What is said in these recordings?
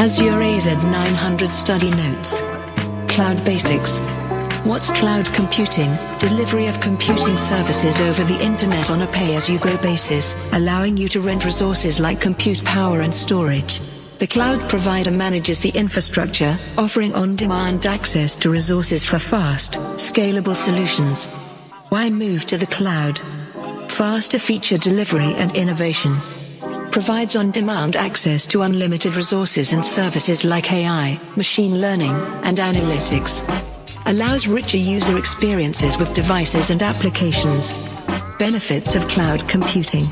Azure AZ-900 Study Notes. Cloud Basics. What's cloud computing? Delivery of computing services over the internet on a pay-as-you-go basis, allowing you to rent resources like compute power and storage. The cloud provider manages the infrastructure, offering on-demand access to resources for fast, scalable solutions. Why move to the cloud? Faster feature delivery and innovation. Provides on-demand access to unlimited resources and services like AI, machine learning, and analytics. Allows richer user experiences with devices and applications. Benefits of cloud computing.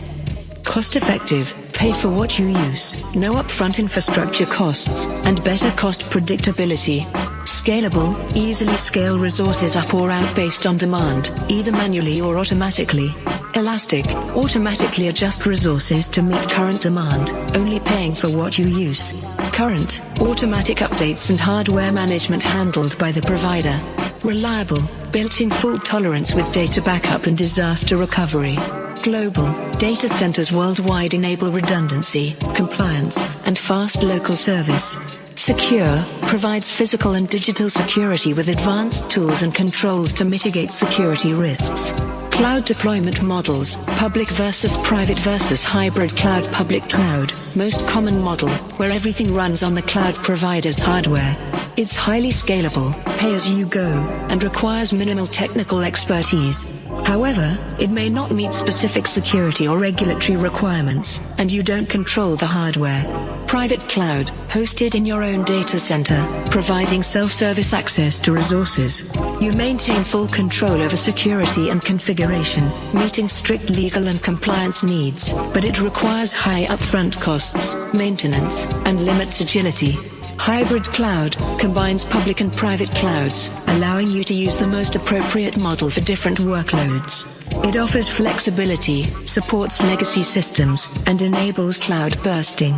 Cost-effective, pay for what you use, no upfront infrastructure costs, and better cost predictability. Scalable, easily scale resources up or out based on demand, either manually or automatically. Elastic, automatically adjust resources to meet current demand, only paying for what you use. Current, automatic updates and hardware management handled by the provider. Reliable, built-in fault tolerance with data backup and disaster recovery. Global, data centers worldwide enable redundancy, compliance, and fast local service. Secure, provides physical and digital security with advanced tools and controls to mitigate security risks. Cloud deployment models, public versus private versus hybrid cloud. Public cloud, most common model, where everything runs on the cloud provider's hardware. It's highly scalable, pay-as-you-go, and requires minimal technical expertise. However, it may not meet specific security or regulatory requirements, and you don't control the hardware. Private cloud, hosted in your own data center, providing self-service access to resources. You maintain full control over security and configuration, meeting strict legal and compliance needs, but it requires high upfront costs, maintenance, and limits agility. Hybrid cloud combines public and private clouds, allowing you to use the most appropriate model for different workloads. It offers flexibility, supports legacy systems, and enables cloud bursting.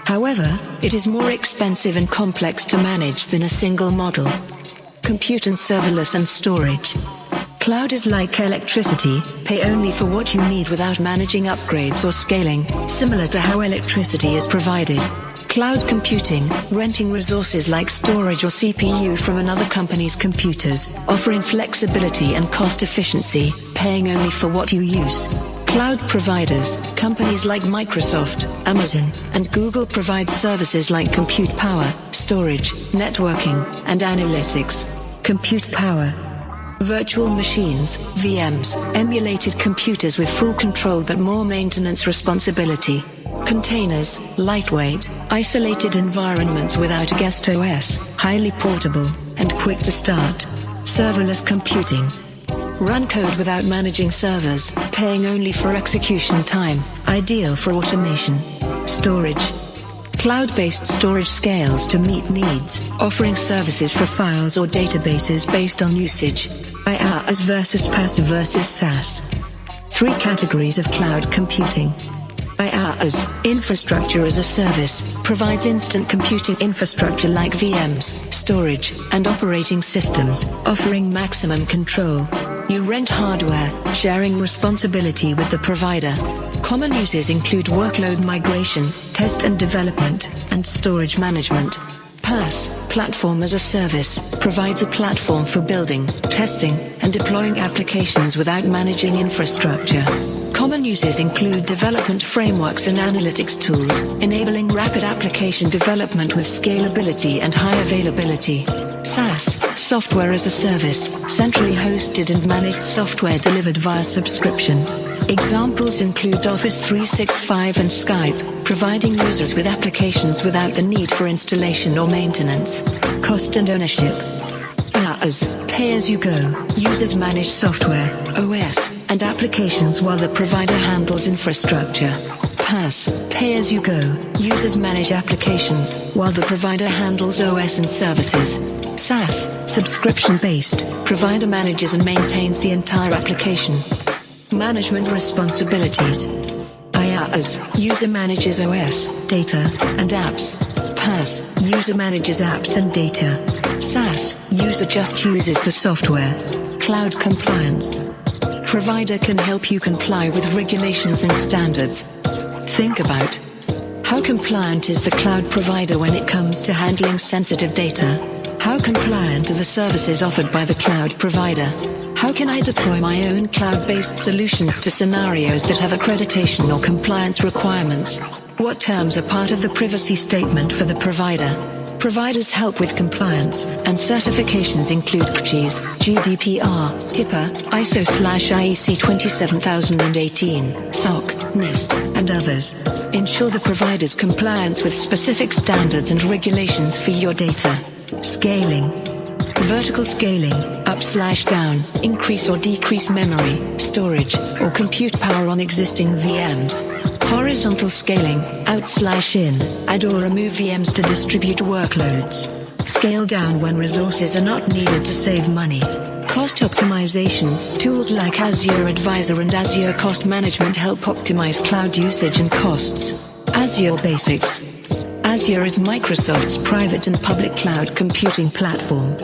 However, it is more expensive and complex to manage than a single model. Compute and serverless and storage. Cloud is like electricity, pay only for what you need without managing upgrades or scaling, similar to how electricity is provided. Cloud computing, renting resources like storage or CPU from another company's computers, offering flexibility and cost efficiency, paying only for what you use. Cloud providers, companies like Microsoft, Amazon, and Google provide services like compute power, storage, networking, and analytics. Compute power. Virtual machines, VMs, emulated computers with full control but more maintenance responsibility. Containers, lightweight, isolated environments without a guest OS, highly portable, and quick to start. Serverless computing. Run code without managing servers, paying only for execution time, ideal for automation. Storage. Cloud-based storage scales to meet needs, offering services for files or databases based on usage. IaaS versus PaaS versus SaaS. 3 categories of cloud computing. IaaS, infrastructure as a service, provides instant computing infrastructure like VMs, storage, and operating systems, offering maximum control. You rent hardware, sharing responsibility with the provider. Common uses include workload migration, test and development, and storage management. PaaS, platform as a service, provides a platform for building, testing, and deploying applications without managing infrastructure. Common uses include development frameworks and analytics tools, enabling rapid application development with scalability and high availability. SaaS, software as a service, centrally hosted and managed software delivered via subscription. Examples include Office 365 and Skype, providing users with applications without the need for installation or maintenance. Cost and ownership. IaaS, pay-as-you-go, users manage software, OS, and applications while the provider handles infrastructure. PaaS, pay-as-you-go, users manage applications while the provider handles OS and services. SaaS, subscription-based, provider manages and maintains the entire application. Management responsibilities. IaaS, user manages OS, data, and apps. PaaS, user manages apps and data. SaaS, user just uses the software. Cloud compliance. Provider can help you comply with regulations and standards. Think about How compliant is the cloud provider when it comes to handling sensitive data? How compliant are the services offered by the cloud provider? How can I deploy my own cloud-based solutions to scenarios that have accreditation or compliance requirements? What terms are part of the privacy statement for the provider? Providers help with compliance, and certifications include CGIS, GDPR, HIPAA, ISO/IEC 27018, SOC, NIST, and others. Ensure the provider's compliance with specific standards and regulations for your data. Scaling. Vertical scaling, up/down, increase or decrease memory, storage, or compute power on existing VMs. Horizontal scaling, out/in, add or remove VMs to distribute workloads. Scale down when resources are not needed to save money. Cost optimization, tools like Azure Advisor and Azure Cost Management help optimize cloud usage and costs. Azure Basics. Azure is Microsoft's private and public cloud computing platform.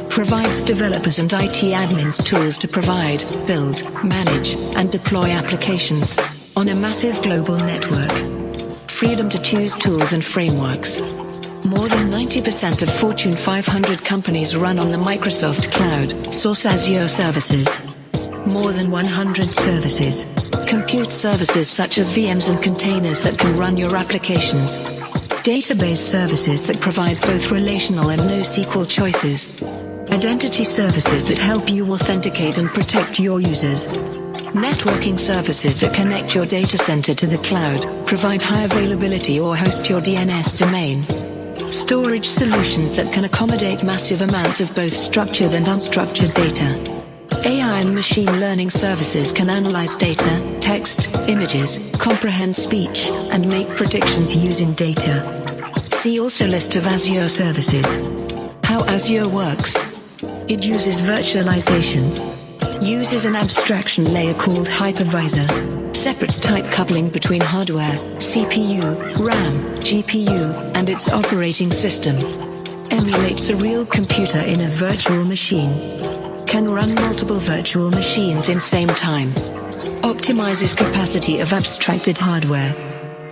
Provides developers and IT admins tools to provide, build, manage, and deploy applications on a massive global network. Freedom to choose tools and frameworks. More than 90% of Fortune 500 companies run on the Microsoft Cloud, source Azure services. More than 100 services. Compute services such as VMs and containers that can run your applications. Database services that provide both relational and NoSQL choices. Identity services that help you authenticate and protect your users. Networking services that connect your data center to the cloud, provide high availability or host your DNS domain. Storage solutions that can accommodate massive amounts of both structured and unstructured data. AI and machine learning services can analyze data, text, images, comprehend speech, and make predictions using data. See also list of Azure services. How Azure works. It uses virtualization. Uses an abstraction layer called hypervisor. Separates type coupling between hardware, CPU, RAM, GPU, and its operating system. Emulates a real computer in a virtual machine. Can run multiple virtual machines in same time. Optimizes capacity of abstracted hardware.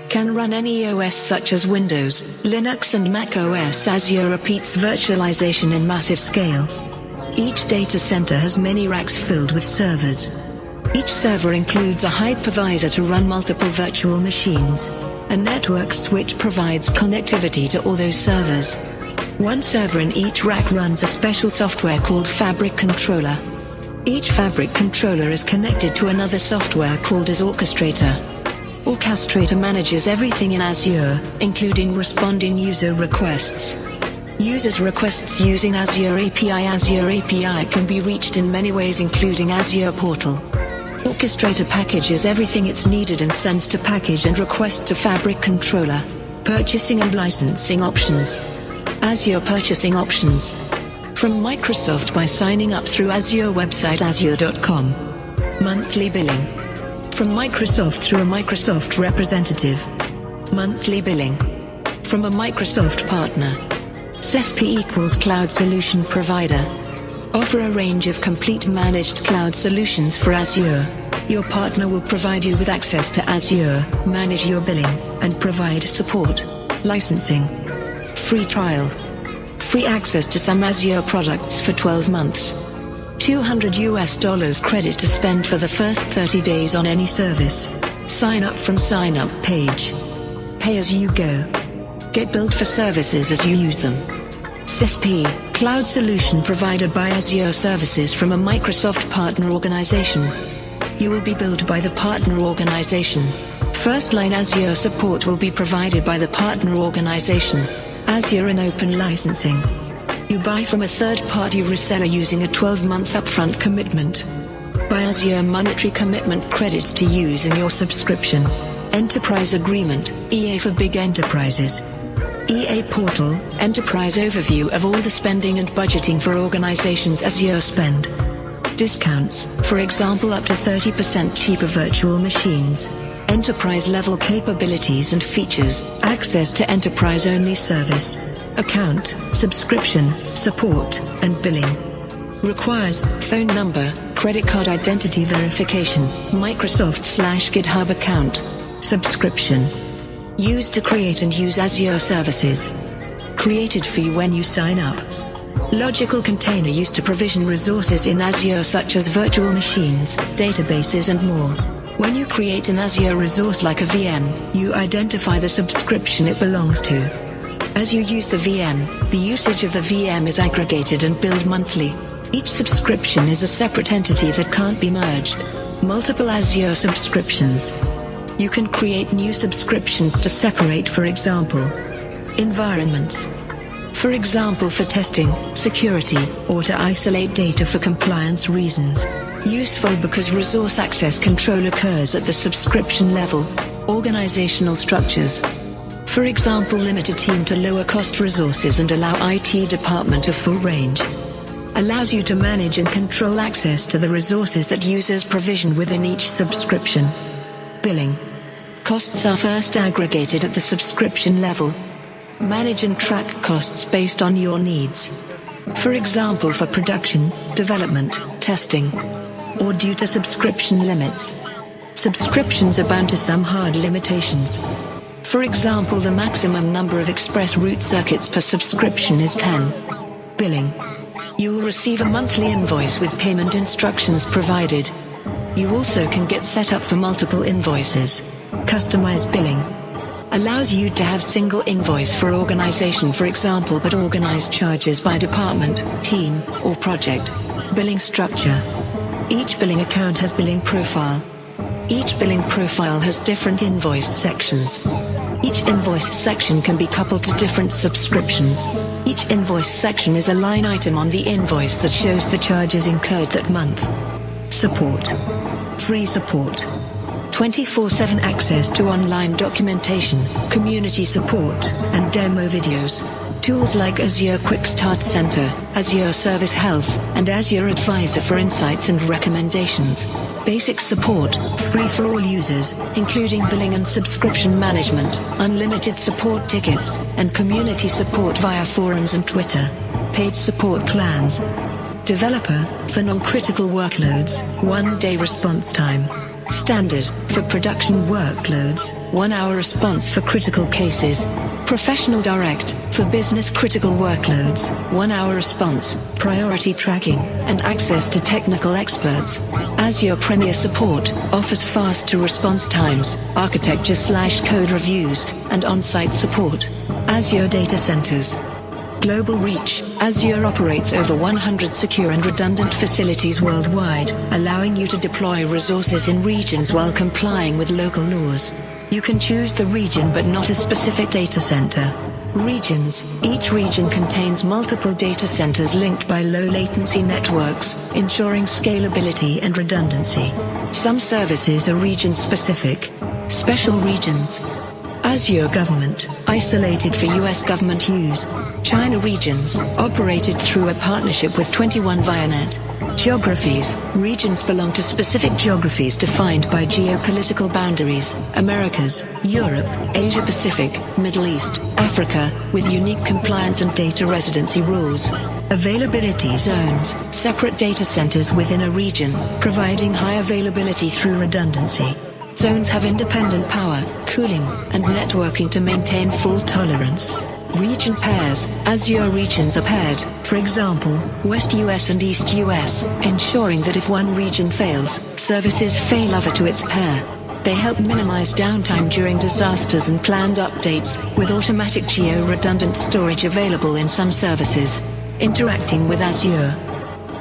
Can run any OS such as Windows, Linux and Mac OS. Azure repeats virtualization in massive scale. Each data center has many racks filled with servers. Each server includes a hypervisor to run multiple virtual machines. A network switch provides connectivity to all those servers. One server in each rack runs a special software called Fabric Controller. Each Fabric Controller is connected to another software called as Orchestrator. Orchestrator manages everything in Azure, including responding user requests. Users' requests using Azure API. Azure API can be reached in many ways including Azure Portal. Orchestrator packages everything it's needed and sends to package and request to Fabric Controller. Purchasing and licensing options. Azure purchasing options. From Microsoft by signing up through Azure website azure.com. Monthly billing. From Microsoft through a Microsoft representative. Monthly billing. From a Microsoft partner. CSP equals Cloud Solution Provider. Offer a range of complete managed cloud solutions for Azure. Your partner will provide you with access to Azure, manage your billing, and provide support. Licensing. Free trial. Free access to some Azure products for 12 months. $200 credit to spend for the first 30 days on any service. Sign up from sign up page. Pay as you go. Get billed for services as you use them. CSP, Cloud Solution Provider by Azure Services from a Microsoft partner organization. You will be billed by the partner organization. First-line Azure support will be provided by the partner organization. Azure and open licensing. You buy from a third-party reseller using a 12-month upfront commitment. Buy Azure monetary commitment credits to use in your subscription. Enterprise Agreement, EA for big enterprises. EA Portal, enterprise overview of all the spending and budgeting for organizations Azure spend. Discounts, for example up to 30% cheaper virtual machines. Enterprise-level capabilities and features, access to enterprise-only service. Account, subscription, support, and billing. Requires, phone number, credit card identity verification, Microsoft/GitHub account. Subscription. Used to create and use Azure services. Created for you when you sign up. Logical container used to provision resources in Azure such as virtual machines, databases and more. When you create an Azure resource like a VM, you identify the subscription it belongs to. As you use the VM, the usage of the VM is aggregated and billed monthly. Each subscription is a separate entity that can't be merged. Multiple Azure subscriptions. You can create new subscriptions to separate, for example, environments. For example, for testing, security, or to isolate data for compliance reasons. Useful because resource access control occurs at the subscription level. Organizational structures. For example, limit a team to lower cost resources and allow IT department a full range. Allows you to manage and control access to the resources that users provision within each subscription. Billing. Costs are first aggregated at the subscription level. Manage and track costs based on your needs. For example, for production, development, testing, or due to subscription limits. Subscriptions are bound to some hard limitations. For example, the maximum number of express route circuits per subscription is 10. Billing. You will receive a monthly invoice with payment instructions provided. You also can get set up for multiple invoices. Customized billing. Allows you to have single invoice for organization, for example, but organized charges by department, team, or project. Billing structure. Each billing account has billing profile. Each billing profile has different invoice sections. Each invoice section can be coupled to different subscriptions. Each invoice section is a line item on the invoice that shows the charges incurred that month. Support. Free support. 24/7 access to online documentation, community support, and demo videos. Tools like Azure Quick Start Center, Azure Service Health, and Azure Advisor for insights and recommendations. Basic support, free for all users, including billing and subscription management, unlimited support tickets, and community support via forums and Twitter. Paid support plans. Developer, for non-critical workloads, 1-day response time. Standard, for production workloads, 1-hour response for critical cases. Professional Direct, for business critical workloads, 1-hour response, priority tracking, and access to technical experts. Azure Premier Support offers faster response times, architecture/code reviews, and on-site support. Azure Data Centers. Global reach. Azure operates over 100 secure and redundant facilities worldwide, allowing you to deploy resources in regions while complying with local laws. You can choose the region but not a specific data center. Regions. Each region contains multiple data centers linked by low latency networks, ensuring scalability and redundancy. Some services are region specific. Special regions. Azure Government, isolated for US government use. China regions, operated through a partnership with 21 ViaNet. Geographies, regions belong to specific geographies defined by geopolitical boundaries. Americas, Europe, Asia Pacific, Middle East, Africa, with unique compliance and data residency rules. Availability zones, separate data centers within a region, providing high availability through redundancy. Zones have independent power, cooling, and networking to maintain full tolerance. Region pairs. Azure regions are paired, for example, West US and East US, ensuring that if one region fails, services fail over to its pair. They help minimize downtime during disasters and planned updates, with automatic geo-redundant storage available in some services. Interacting with Azure.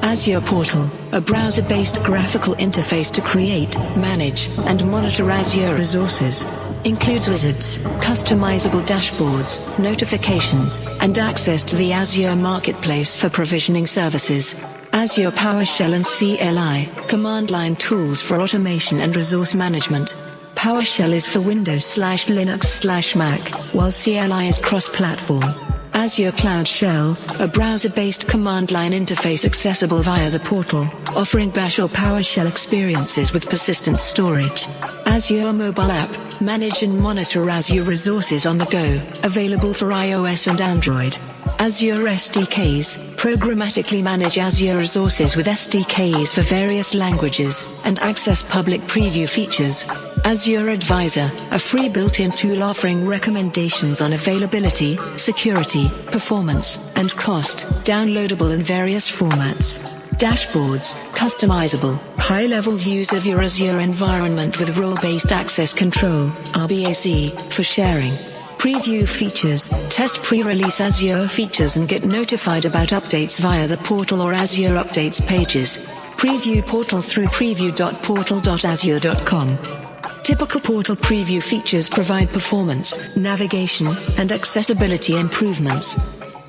Azure Portal, a browser-based graphical interface to create, manage, and monitor Azure resources. Includes wizards, customizable dashboards, notifications, and access to the Azure Marketplace for provisioning services. Azure PowerShell and CLI, command line tools for automation and resource management. PowerShell is for Windows/Linux/Mac, while CLI is cross-platform. Azure Cloud Shell, a browser-based command line interface accessible via the portal, offering Bash or PowerShell experiences with persistent storage. Azure Mobile App, manage and monitor Azure resources on the go, available for iOS and Android. Azure SDKs, programmatically manage Azure resources with SDKs for various languages, and access public preview features. Azure Advisor, a free built-in tool offering recommendations on availability, security, performance, and cost, downloadable in various formats. Dashboards, customizable, high-level views of your Azure environment with role-based access control, RBAC, for sharing. Preview features, test pre-release Azure features and get notified about updates via the portal or Azure Updates pages. Preview portal through preview.portal.azure.com. Typical portal preview features provide performance, navigation, and accessibility improvements.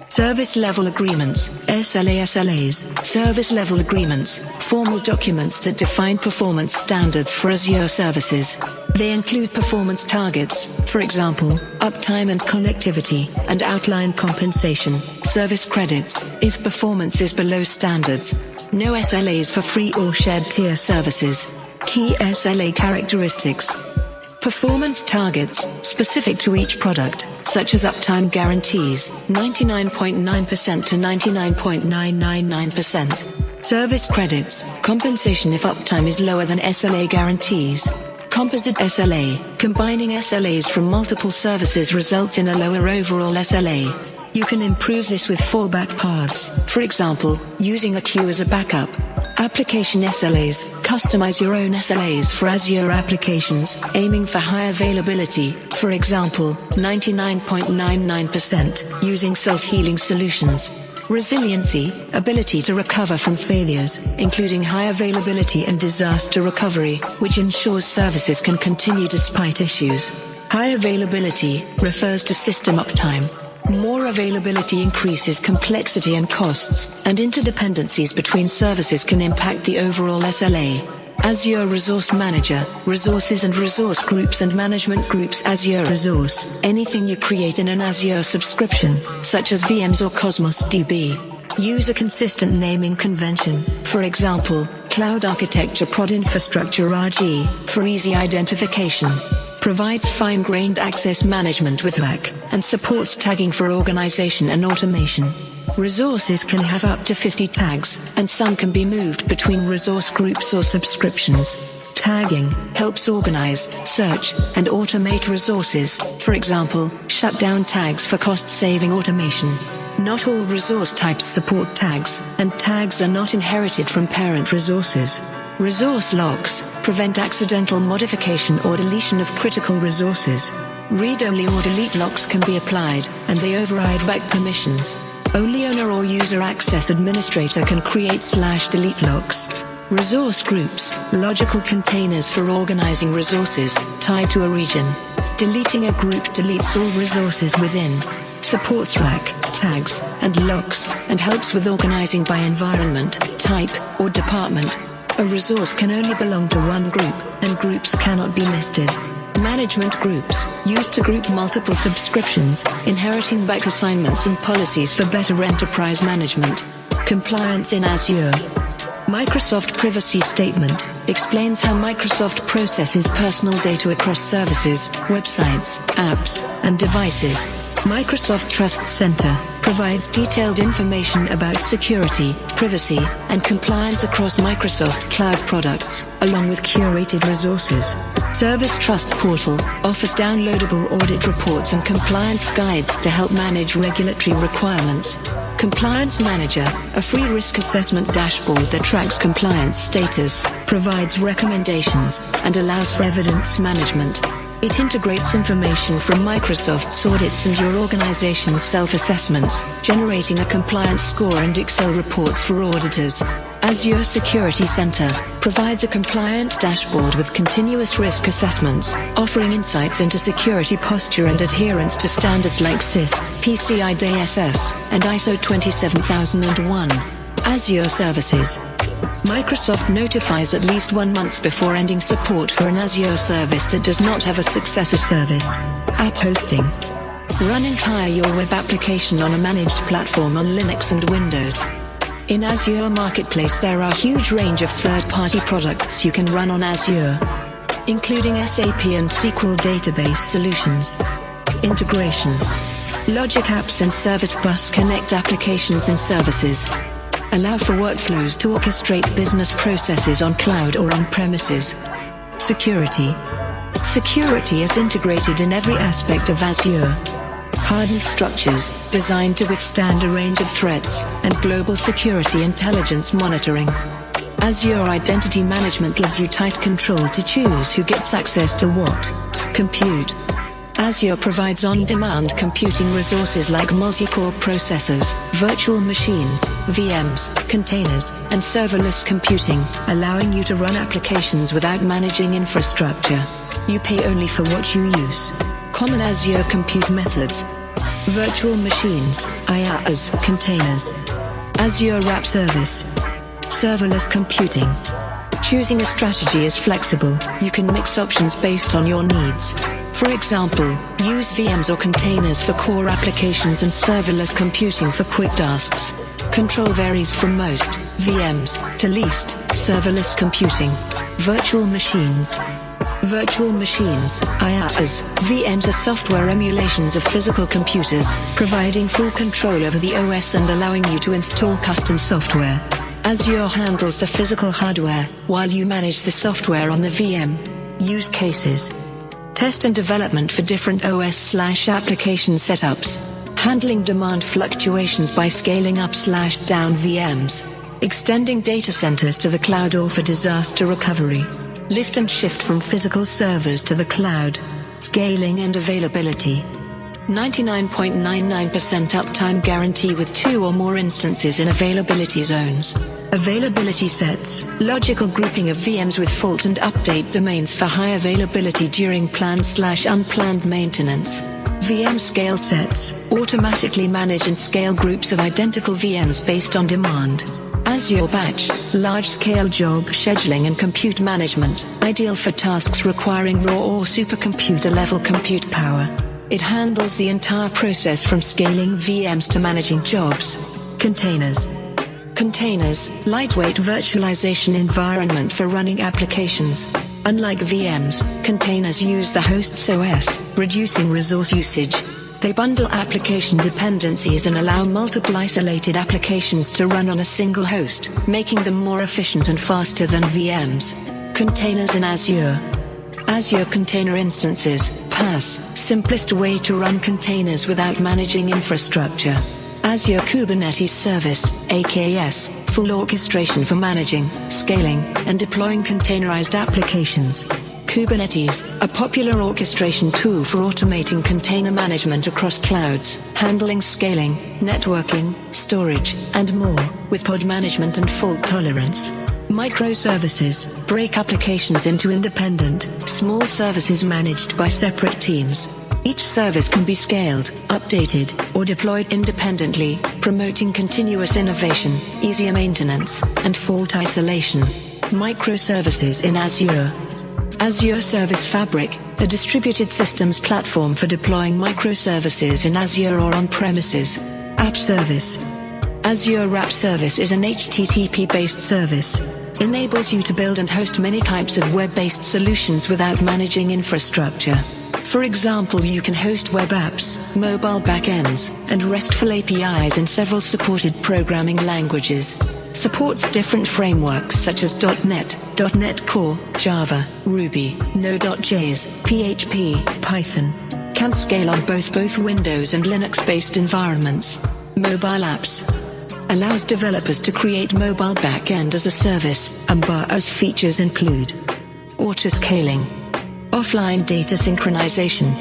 Service Level Agreements, SLAs, Service Level Agreements, formal documents that define performance standards for Azure services. They include performance targets, for example, uptime and connectivity, and outline compensation, service credits, if performance is below standards. No SLAs for free or shared tier services. Key SLA characteristics. Performance targets, specific to each product, such as uptime guarantees, 99.9% to 99.999%. Service credits, compensation if uptime is lower than SLA guarantees. Composite SLA, combining SLAs from multiple services results in a lower overall SLA. You can improve this with fallback paths, for example, using a queue as a backup. Application SLAs, customize your own SLAs for Azure applications, aiming for high availability, for example, 99.99%, using self-healing solutions. Resiliency, ability to recover from failures, including high availability and disaster recovery, which ensures services can continue despite issues. High availability refers to system uptime. More availability increases complexity and costs, and interdependencies between services can impact the overall SLA. Azure Resource Manager, resources and resource groups and management groups. Azure Resource, anything you create in an Azure subscription, such as VMs or Cosmos DB. Use a consistent naming convention, for example, Cloud Architecture Prod Infrastructure RG, for easy identification. Provides fine-grained access management with RAC, and supports tagging for organization and automation. Resources can have up to 50 tags, and some can be moved between resource groups or subscriptions. Tagging helps organize, search, and automate resources, for example, shut down tags for cost-saving automation. Not all resource types support tags, and tags are not inherited from parent resources. Resource locks prevent accidental modification or deletion of critical resources. Read-only or delete locks can be applied, and they override RAC permissions. Only owner or user access administrator can create/delete locks. Resource groups, logical containers for organizing resources, tied to a region. Deleting a group deletes all resources within. Supports RAC, tags, and locks, and helps with organizing by environment, type, or department. A resource can only belong to one group, and groups cannot be listed. Management groups, used to group multiple subscriptions, inheriting back assignments and policies for better enterprise management. Compliance in Azure. Microsoft Privacy Statement explains how Microsoft processes personal data across services, websites, apps, and devices. Microsoft Trust Center provides detailed information about security, privacy, and compliance across Microsoft Cloud products, along with curated resources. Service Trust Portal offers downloadable audit reports and compliance guides to help manage regulatory requirements. Compliance Manager, a free risk assessment dashboard that tracks compliance status, provides recommendations, and allows for evidence management. It integrates information from Microsoft's audits and your organization's self-assessments, generating a compliance score and Excel reports for auditors. Azure Security Center provides a compliance dashboard with continuous risk assessments, offering insights into security posture and adherence to standards like CIS, PCI DSS, and ISO 27001. Azure Services. Microsoft notifies at least 1 month before ending support for an Azure service that does not have a successor service. App hosting. Run entire your web application on a managed platform on Linux and Windows. In Azure Marketplace there are a huge range of third-party products you can run on Azure, including SAP and SQL database solutions. Integration. Logic Apps and Service Bus connect applications and services. Allow for workflows to orchestrate business processes on cloud or on premises. Security. Security is integrated in every aspect of Azure. Hardened structures, designed to withstand a range of threats, and global security intelligence monitoring. Azure Identity Management gives you tight control to choose who gets access to what. Compute. Azure provides on-demand computing resources like multi-core processors, virtual machines, VMs, containers, and serverless computing, allowing you to run applications without managing infrastructure. You pay only for what you use. Common Azure compute methods. Virtual machines, IaaS, containers. Azure Wrap Service. Serverless computing. Choosing a strategy is flexible. You can mix options based on your needs. For example, use VMs or containers for core applications and serverless computing for quick tasks. Control varies from most, VMs, to least, serverless computing. Virtual machines. Virtual machines, IaaS, VMs are software emulations of physical computers, providing full control over the OS and allowing you to install custom software. Azure handles the physical hardware, while you manage the software on the VM. Use cases. Test and development for different OS/application setups. Handling demand fluctuations by scaling up/down VMs. Extending data centers to the cloud or for disaster recovery. Lift and shift from physical servers to the cloud. Scaling and availability. 99.99% uptime guarantee with 2 or more instances in availability zones. Availability sets, logical grouping of VMs with fault and update domains for high availability during planned/unplanned maintenance. VM scale sets, automatically manage and scale groups of identical VMs based on demand. Azure Batch, large-scale job scheduling and compute management, ideal for tasks requiring raw or supercomputer-level compute power. It handles the entire process from scaling VMs to managing jobs. Containers. Containers, lightweight virtualization environment for running applications. Unlike VMs, containers use the host's OS, reducing resource usage. They bundle application dependencies and allow multiple isolated applications to run on a single host, making them more efficient and faster than VMs. Containers in Azure. Azure Container Instances, PaaS, simplest way to run containers without managing infrastructure. Azure Kubernetes Service, AKS, full orchestration for managing, scaling, and deploying containerized applications. Kubernetes, a popular orchestration tool for automating container management across clouds, handling scaling, networking, storage, and more, with pod management and fault tolerance. Microservices, break applications into independent, small services managed by separate teams. Each service can be scaled, updated, or deployed independently, promoting continuous innovation, easier maintenance, and fault isolation. Microservices in Azure. Azure Service Fabric, a distributed systems platform for deploying microservices in Azure or on-premises. App Service. Azure Wrap Service is an HTTP-based service. Enables you to build and host many types of web-based solutions without managing infrastructure. For example, you can host web apps, mobile backends, and RESTful APIs in several supported programming languages. Supports different frameworks such as .NET, .NET Core, Java, Ruby, Node.js, PHP, Python. Can scale on both Windows and Linux-based environments. Mobile apps. Allows developers to create mobile backend as a service, as features include autoscaling, offline data synchronization,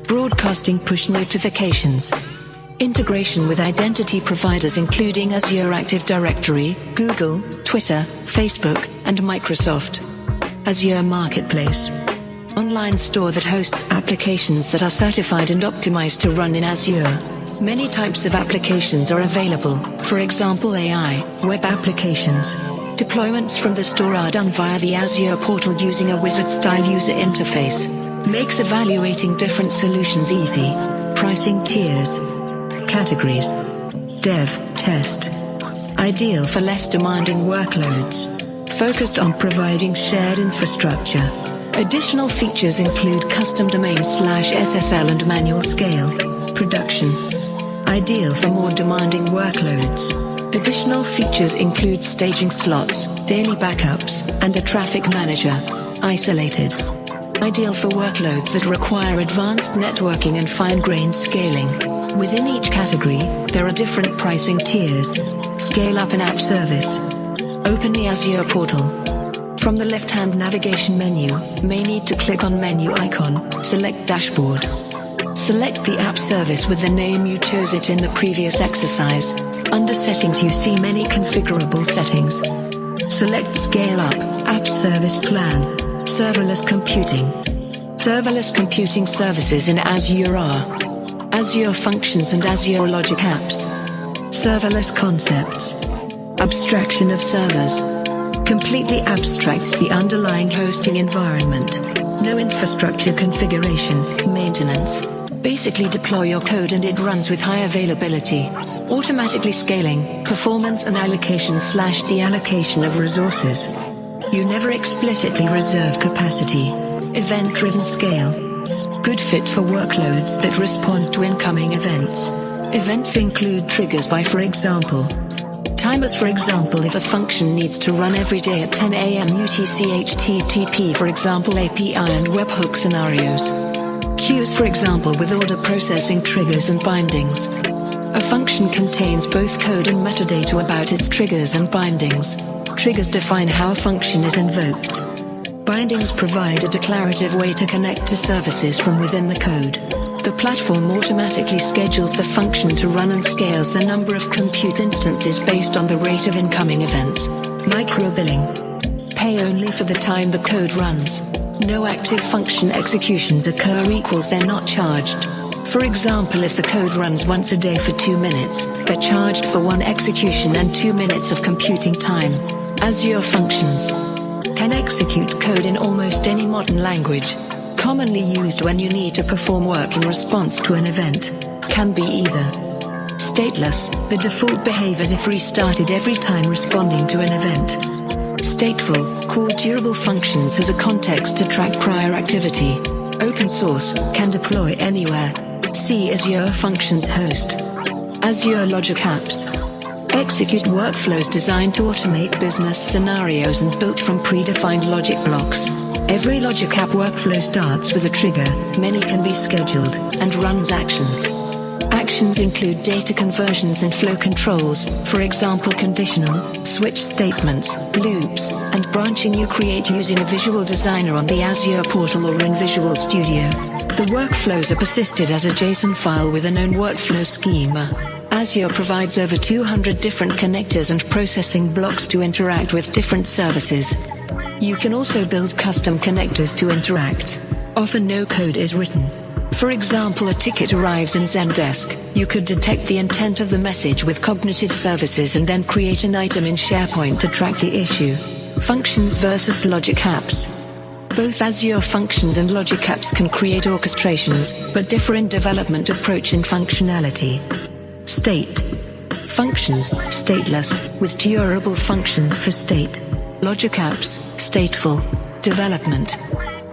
broadcasting push notifications, integration with identity providers including Azure Active Directory, Google, Twitter, Facebook, and Microsoft. Azure Marketplace. Online store that hosts applications that are certified and optimized to run in Azure. Many types of applications are available, for example AI, web applications. Deployments from the store are done via the Azure portal using a wizard-style user interface. Makes evaluating different solutions easy. Pricing tiers. Categories. Dev, test. Ideal for less demanding workloads. Focused on providing shared infrastructure. Additional features include custom domain/SSL and manual scale. Production. Ideal for more demanding workloads. Additional features include staging slots, daily backups, and a traffic manager. Isolated. Ideal for workloads that require advanced networking and fine-grained scaling. Within each category, there are different pricing tiers. Scale up an app service. Open the Azure portal. From the left-hand navigation menu, may need to click on menu icon, select dashboard. Select the app service with the name you chose it in the previous exercise. Under settings you see many configurable settings. Select Scale Up, App Service Plan, Serverless Computing. Serverless computing services in Azure are Azure Functions and Azure Logic Apps. Serverless concepts. Abstraction of servers. Completely abstracts the underlying hosting environment. No infrastructure configuration, maintenance. Basically deploy your code and it runs with high availability. Automatically scaling, performance and allocation/deallocation of resources. You never explicitly reserve capacity. Event-driven scale. Good fit for workloads that respond to incoming events. Events include triggers by, for example, timers, for example, if a function needs to run every day at 10 a.m. UTC HTTP, for example, API and webhook scenarios. Queues, for example, with order processing triggers and bindings. A function contains both code and metadata about its triggers and bindings. Triggers define how a function is invoked. Bindings provide a declarative way to connect to services from within the code. The platform automatically schedules the function to run and scales the number of compute instances based on the rate of incoming events. Microbilling. Pay only for the time the code runs. No active function executions occur equals they're not charged. For example, if the code runs once a day for 2 minutes, they're charged for 1 execution and 2 minutes of computing time. Azure Functions can execute code in almost any modern language. Commonly used when you need to perform work in response to an event. Can be either stateless, the default behaves if restarted every time responding to an event. Stateful, call durable functions as a context to track prior activity. Open source, can deploy anywhere. See Azure Functions host. Azure Logic Apps. Execute workflows designed to automate business scenarios and built from predefined logic blocks. Every logic app workflow starts with a trigger, many can be scheduled, and runs actions. Actions include data conversions and flow controls, for example conditional, switch statements, loops, and branching you create using a visual designer on the Azure portal or in Visual Studio. The workflows are persisted as a JSON file with a known workflow schema. Azure provides over 200 different connectors and processing blocks to interact with different services. You can also build custom connectors to interact. Often no code is written. For example, a ticket arrives in Zendesk. You could detect the intent of the message with cognitive services and then create an item in SharePoint to track the issue. Functions versus logic apps. Both Azure Functions and Logic Apps can create orchestrations, but differ in development approach and functionality. State. Functions, stateless, with durable functions for state. Logic Apps, stateful. Development.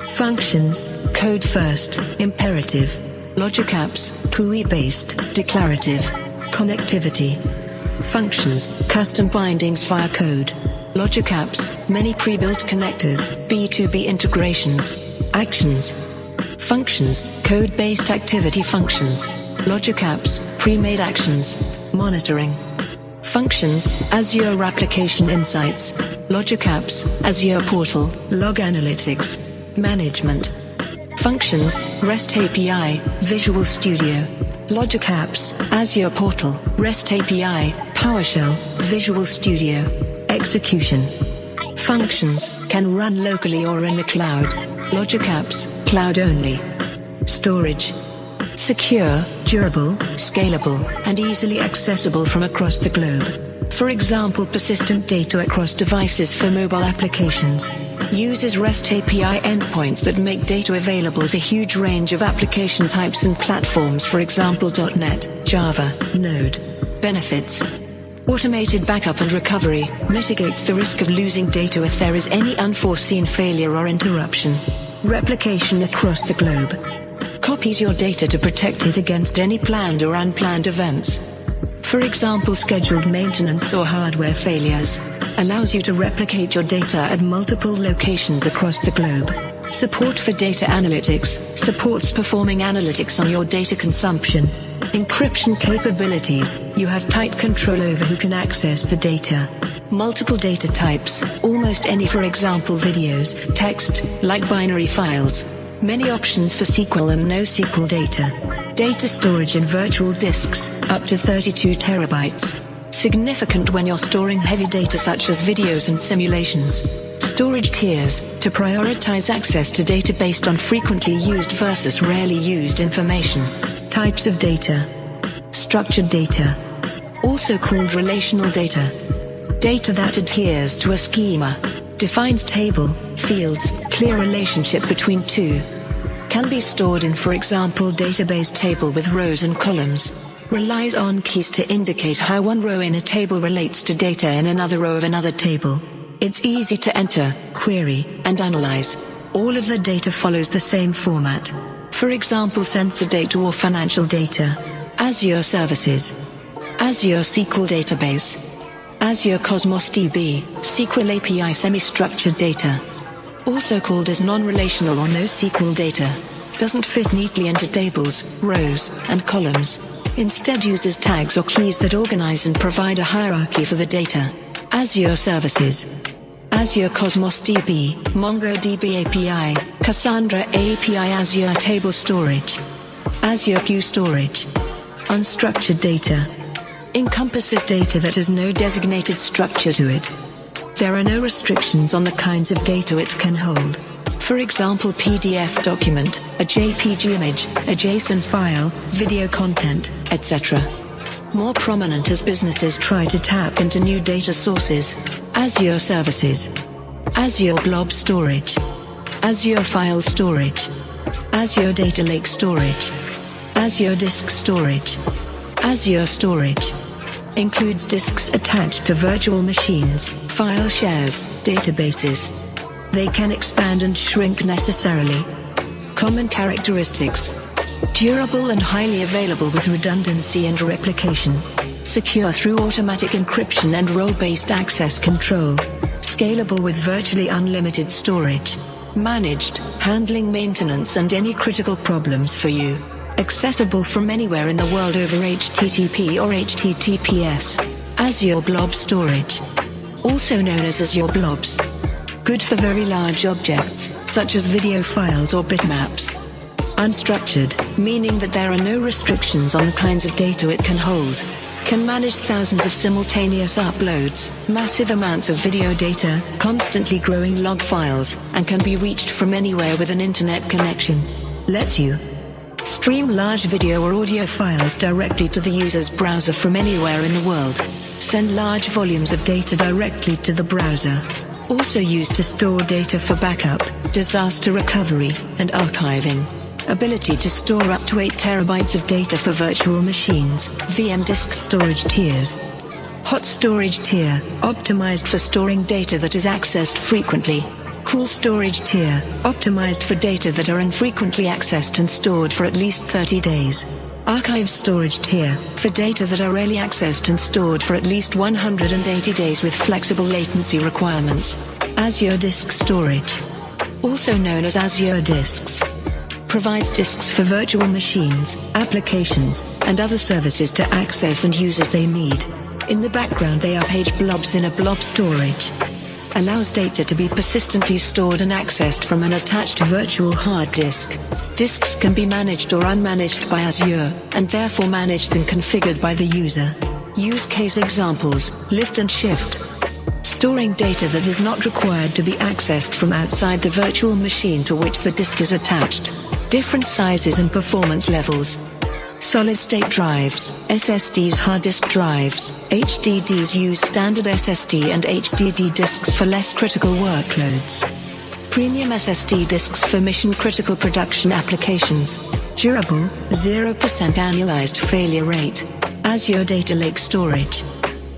Functions, code first, imperative. Logic Apps, GUI-based, declarative. Connectivity. Functions, custom bindings via code. Logic Apps, many pre-built connectors, B2B integrations. Actions. Functions, code-based activity functions. Logic Apps, pre-made actions. Monitoring. Functions, Azure Application Insights. Logic Apps, Azure Portal, Log Analytics. Management. Functions, REST API, Visual Studio. Logic Apps, Azure Portal, REST API, PowerShell, Visual Studio. Execution. Functions, can run locally or in the cloud. Logic Apps, cloud only. Storage. Secure, durable, scalable, and easily accessible from across the globe. For example, persistent data across devices for mobile applications. Uses REST API endpoints that make data available to a huge range of application types and platforms, for example .NET, Java, Node. Benefits. Automated backup and recovery, mitigates the risk of losing data if there is any unforeseen failure or interruption. Replication across the globe. Copies your data to protect it against any planned or unplanned events. For example, scheduled maintenance or hardware failures. Allows you to replicate your data at multiple locations across the globe. Support for data analytics supports performing analytics on your data consumption. Encryption capabilities, you have tight control over who can access the data. Multiple data types, almost any, for example videos, text, like binary files. Many options for SQL and NoSQL data. Data storage in virtual disks, up to 32 terabytes. Significant when you're storing heavy data such as videos and simulations. Storage tiers, to prioritize access to data based on frequently used versus rarely used information. Types of data. Structured data, also called relational data. Data that adheres to a schema, defines table, fields, clear relationship between two. Can be stored in, for example, database table with rows and columns. Relies on keys to indicate how one row in a table relates to data in another row of another table. It's easy to enter, query, and analyze. All of the data follows the same format. For example, sensor data or financial data. Azure Services. Azure SQL Database. Azure Cosmos DB, SQL API semi-structured data. Also called as non-relational or NoSQL data. Doesn't fit neatly into tables, rows, and columns. Instead uses tags or keys that organize and provide a hierarchy for the data. Azure Services. Azure Cosmos DB, MongoDB API, Cassandra API, Azure Table Storage. Azure Queue Storage. Unstructured data. Encompasses data that has no designated structure to it. There are no restrictions on the kinds of data it can hold. For example, PDF document, a JPG image, a JSON file, video content, etc. More prominent as businesses try to tap into new data sources. Azure Services. Azure Blob Storage. Azure File Storage. Azure Data Lake Storage. Azure Disk Storage. Azure Storage. Includes disks attached to virtual machines, file shares, databases. They can expand and shrink necessarily. Common characteristics. Durable and highly available with redundancy and replication. Secure through automatic encryption and role-based access control. Scalable with virtually unlimited storage. Managed, handling maintenance and any critical problems for you. Accessible from anywhere in the world over HTTP or HTTPS. Azure Blob Storage. Also known as Azure Blobs. Good for very large objects, such as video files or bitmaps. Unstructured, meaning that there are no restrictions on the kinds of data it can hold. Can manage thousands of simultaneous uploads, massive amounts of video data, constantly growing log files, and can be reached from anywhere with an internet connection. Lets you stream large video or audio files directly to the user's browser from anywhere in the world. Send large volumes of data directly to the browser. Also used to store data for backup, disaster recovery, and archiving. Ability to store up to 8 terabytes of data for virtual machines, VM disk storage tiers. Hot storage tier, optimized for storing data that is accessed frequently. Cool storage tier, optimized for data that are infrequently accessed and stored for at least 30 days. Archive storage tier, for data that are rarely accessed and stored for at least 180 days with flexible latency requirements. Azure Disk Storage. Also known as Azure Disks. Provides disks for virtual machines, applications, and other services to access and use as they need. In the background they are page blobs in a blob storage. Allows data to be persistently stored and accessed from an attached virtual hard disk. Disks can be managed or unmanaged by Azure, and therefore managed and configured by the user. Use case examples, lift and shift. Storing data that is not required to be accessed from outside the virtual machine to which the disk is attached. Different sizes and performance levels. Solid-state drives, SSDs, hard disk drives, HDDs use standard SSD and HDD disks for less critical workloads. Premium SSD disks for mission-critical production applications. Durable, 0% annualized failure rate. Azure Data Lake Storage.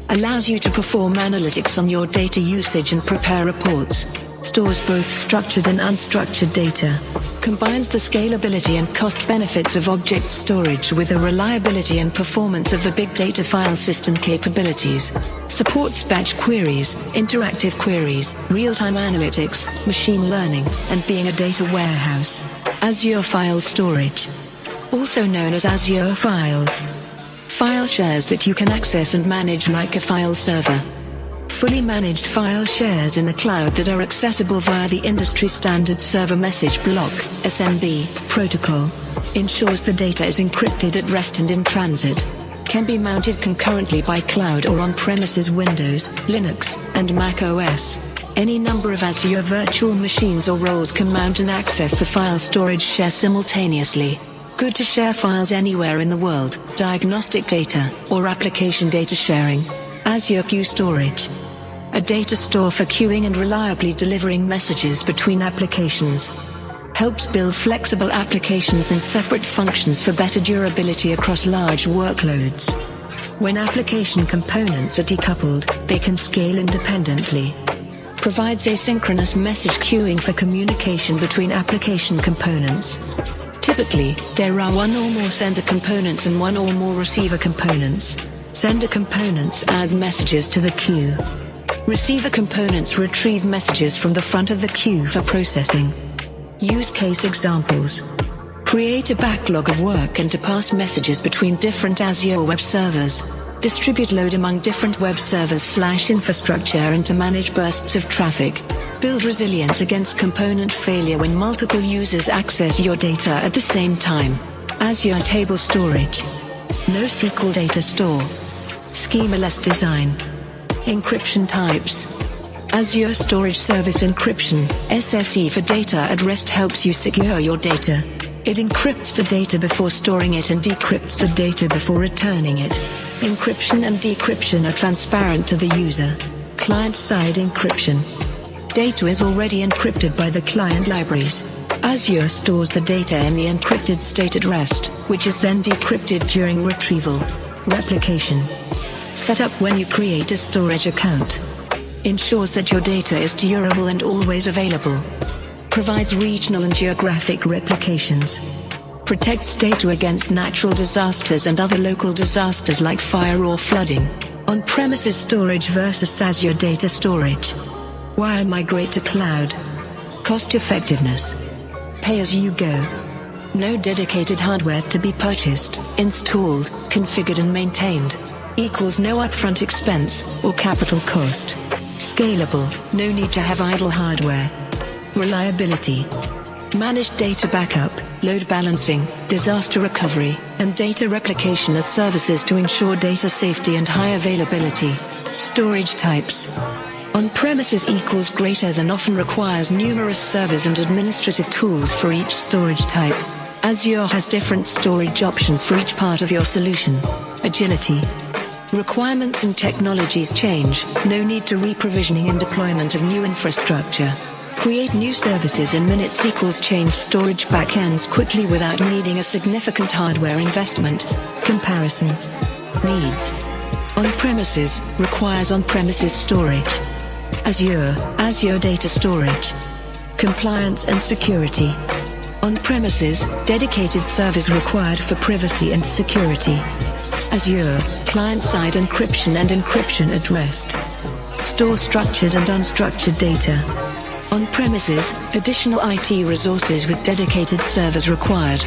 Allows you to perform analytics on your data usage and prepare reports. Stores both structured and unstructured data. Combines the scalability and cost benefits of object storage with the reliability and performance of the big data file system capabilities. Supports batch queries, interactive queries, real-time analytics, machine learning, and being a data warehouse. Azure File Storage, also known as Azure Files. File shares that you can access and manage like a file server. Fully managed file shares in the cloud that are accessible via the industry standard server message block (SMB) protocol. Ensures the data is encrypted at rest and in transit. Can be mounted concurrently by cloud or on-premises Windows, Linux, and Mac OS. Any number of Azure virtual machines or roles can mount and access the file storage share simultaneously. Good to share files anywhere in the world, diagnostic data, or application data sharing. Azure Queue Storage, a data store for queuing and reliably delivering messages between applications. Helps build flexible applications and separate functions for better durability across large workloads. When application components are decoupled, they can scale independently. Provides asynchronous message queuing for communication between application components. Typically, there are one or more sender components and one or more receiver components. Sender components add messages to the queue. Receiver components retrieve messages from the front of the queue for processing. Use case examples. Create a backlog of work and to pass messages between different Azure web servers. Distribute load among different web servers/infrastructure and to manage bursts of traffic. Build resilience against component failure when multiple users access your data at the same time. Azure Table Storage. NoSQL data store. Schemaless design. Encryption types. Azure Storage Service Encryption, SSE for data at rest helps you secure your data. It encrypts the data before storing it and decrypts the data before returning it. Encryption and decryption are transparent to the user. Client-side encryption. Data is already encrypted by the client libraries. Azure stores the data in the encrypted state at rest, which is then decrypted during retrieval. Replication. Set up when you create a storage account. Ensures that your data is durable and always available. Provides regional and geographic replications. Protects data against natural disasters and other local disasters like fire or flooding. On-premises storage versus Azure data storage. Why migrate to cloud? Cost effectiveness. Pay as you go. No dedicated hardware to be purchased, installed, configured and maintained. Equals no upfront expense or capital cost. Scalable, no need to have idle hardware. Reliability. Managed data backup, load balancing, disaster recovery, and data replication as services to ensure data safety and high availability. Storage types. On-premises equals greater than often requires numerous servers and administrative tools for each storage type. Azure has different storage options for each part of your solution. Agility. Requirements and technologies change, no need to re-provisioning and deployment of new infrastructure. Create new services in minutes equals change storage backends quickly without needing a significant hardware investment. Comparison. Needs. On-premises requires on-premises storage. Azure data storage. Compliance and security. On-premises, dedicated servers required for privacy and security. Azure, client-side encryption and encryption at rest. Store structured and unstructured data. On-premises, additional IT resources with dedicated servers required.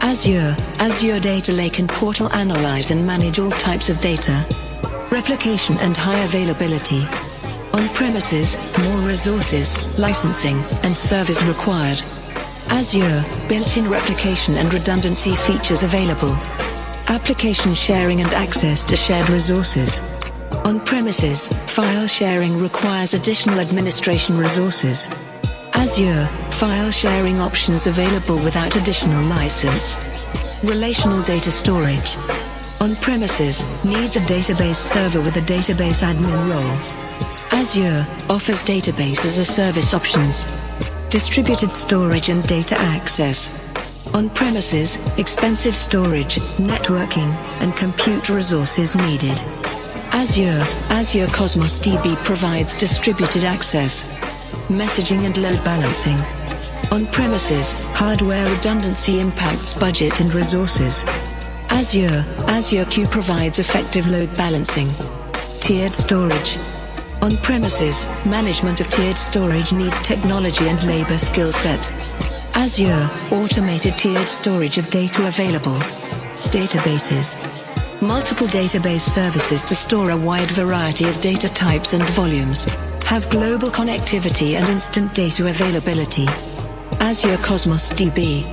Azure Data Lake and Portal analyze and manage all types of data. Replication and high availability. On-premises, more resources, licensing, and servers required. Azure, built-in replication and redundancy features available. Application sharing and access to shared resources. On-premises, file sharing requires additional administration resources. Azure, file sharing options available without additional license. Relational data storage. On-premises, needs a database server with a database admin role. Azure, offers database as a service options. Distributed storage and data access. On-premises, expensive storage, networking, and compute resources needed. Azure Cosmos DB provides distributed access, messaging and load balancing. On-premises, hardware redundancy impacts budget and resources. Azure Queue provides effective load balancing. Tiered storage. On-premises, management of tiered storage needs technology and labor skill set. Azure, automated tiered storage of data available. Databases. Multiple database services to store a wide variety of data types and volumes. Have global connectivity and instant data availability. Azure Cosmos DB.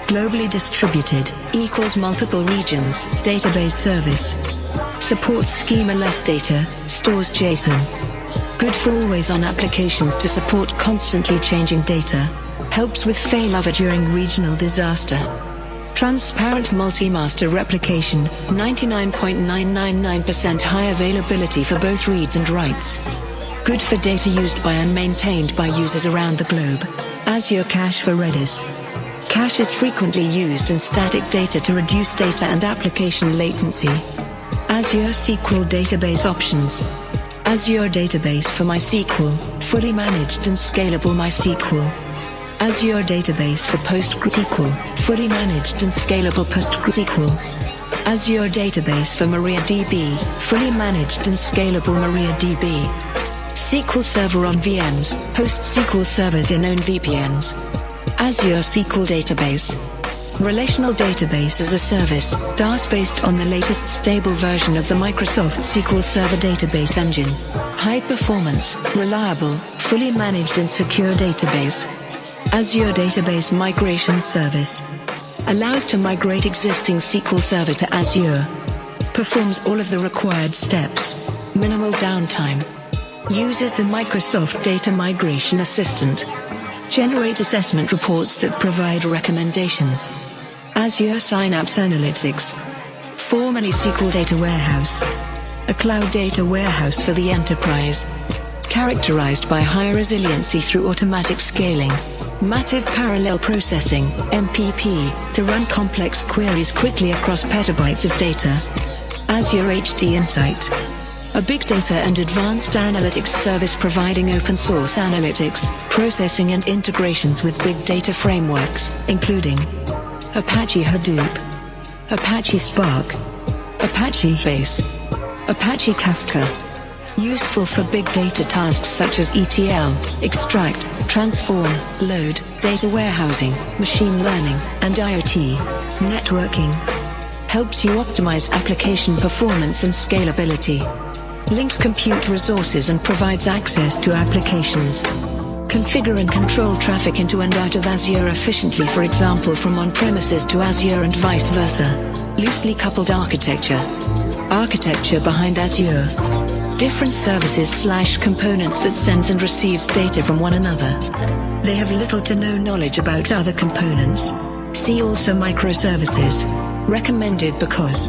Globally distributed, equals multiple regions, database service. Supports schema-less data, stores JSON. Good for always-on applications to support constantly changing data. Helps with failover during regional disaster. Transparent multi-master replication, 99.999% high availability for both reads and writes. Good for data used by and maintained by users around the globe. Azure Cache for Redis. Cache is frequently used in static data to reduce data and application latency. Azure SQL database options. Azure Database for MySQL, fully managed and scalable MySQL. Azure Database for PostgreSQL, fully managed and scalable PostgreSQL. Azure Database for MariaDB, fully managed and scalable MariaDB. SQL Server on VMs, hosts SQL servers in own VPNs. Azure SQL Database. Relational Database as a Service, DaaS based on the latest stable version of the Microsoft SQL Server database engine. High performance, reliable, fully managed and secure database. Azure Database Migration Service. Allows to migrate existing SQL Server to Azure. Performs all of the required steps. Minimal downtime. Uses the Microsoft Data Migration Assistant. Generate assessment reports that provide recommendations. Azure Synapse Analytics. Formerly SQL Data Warehouse. A cloud data warehouse for the enterprise. Characterized by high resiliency through automatic scaling. Massive parallel processing, MPP, to run complex queries quickly across petabytes of data. Azure HD Insight. A big data and advanced analytics service providing open source analytics, processing and integrations with big data frameworks, including Apache Hadoop, Apache Spark, Apache Base, Apache Kafka. Useful for big data tasks such as ETL, extract, transform, load, data warehousing, machine learning, and IoT. Networking. Helps you optimize application performance and scalability. Links compute resources and provides access to applications. Configure and control traffic into and out of Azure efficiently, for example from on-premises to Azure and vice versa. Loosely coupled architecture. Architecture behind Azure. Different services/components that sends and receives data from one another. They have little to no knowledge about other components. See also microservices. Recommended because